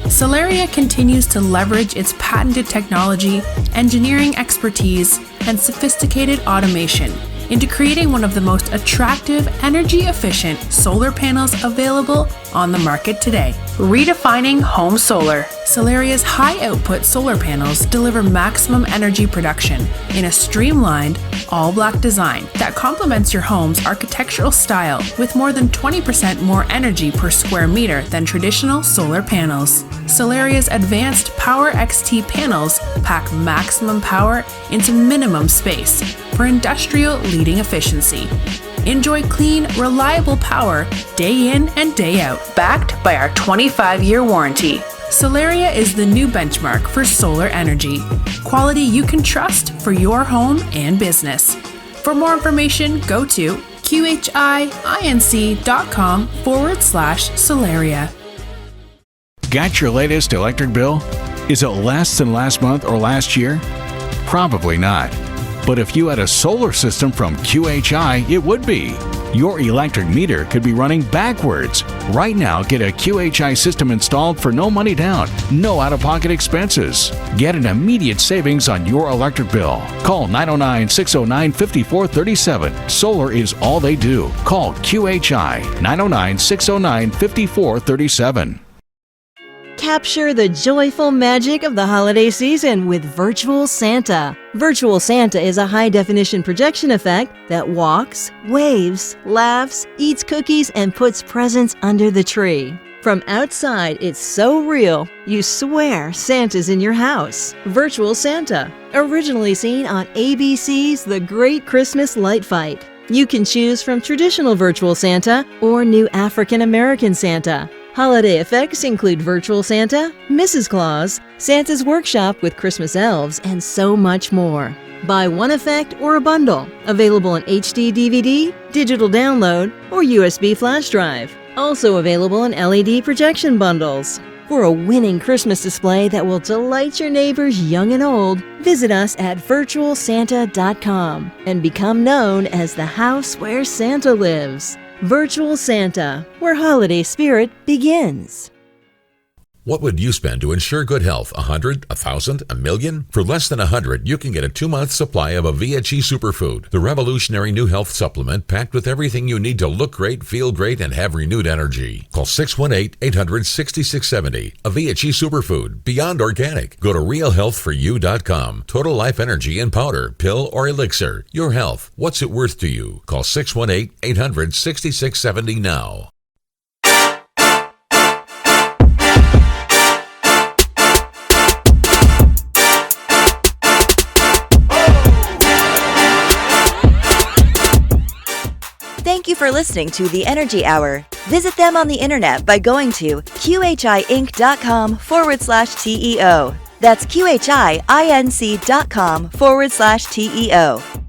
Solaria continues to leverage its patented technology, engineering expertise, and sophisticated automation into creating one of the most attractive, energy-efficient solar panels available on the market today. Redefining home solar. Solaria's high-output solar panels deliver maximum energy production in a streamlined, all-black design that complements your home's architectural style with more than 20% more energy per square meter than traditional solar panels. Solaria's advanced Power XT panels pack maximum power into minimum space for industrial leading efficiency. Enjoy clean, reliable power day in and day out, backed by our 25-year warranty. Solaria is the new benchmark for solar energy. Quality you can trust for your home and business. For more information, go to qhinc.com/Solaria. Got your latest electric bill? Is it less than last month or last year? Probably not. But if you had a solar system from QHI, it would be. Your electric meter could be running backwards. Right now, get a QHI system installed for no money down, no out-of-pocket expenses. Get an immediate savings on your electric bill. Call 909-609-5437. Solar is all they do. Call QHI 909-609-5437. Capture the joyful magic of the holiday season with Virtual Santa. Virtual Santa is a high-definition projection effect that walks, waves, laughs, eats cookies, and puts presents under the tree. From outside, it's so real, you swear Santa's in your house. Virtual Santa, originally seen on ABC's The Great Christmas Light Fight. You can choose from traditional Virtual Santa or new African American Santa. Holiday effects include Virtual Santa, Mrs. Claus, Santa's Workshop with Christmas elves, and so much more. Buy one effect or a bundle, available in HD DVD, digital download, or USB flash drive. Also available in LED projection bundles. For a winning Christmas display that will delight your neighbors young and old, visit us at virtualsanta.com and become known as the house where Santa lives. Virtual Santa, where holiday spirit begins. What would you spend to ensure good health? $100, $1,000, $1 million? For less than $100, you can get a 2-month supply of a VHE Superfood, the revolutionary new health supplement packed with everything you need to look great, feel great, and have renewed energy. Call 618-800-6670. A VHE Superfood, beyond organic. Go to realhealthforyou.com. Total Life Energy in powder, pill, or elixir. Your health. What's it worth to you? Call 618-800-6670 now. Thank you for listening to The Energy Hour. Visit them on the internet by going to qhiinc.com/TEO. That's qhiinc.com/TEO.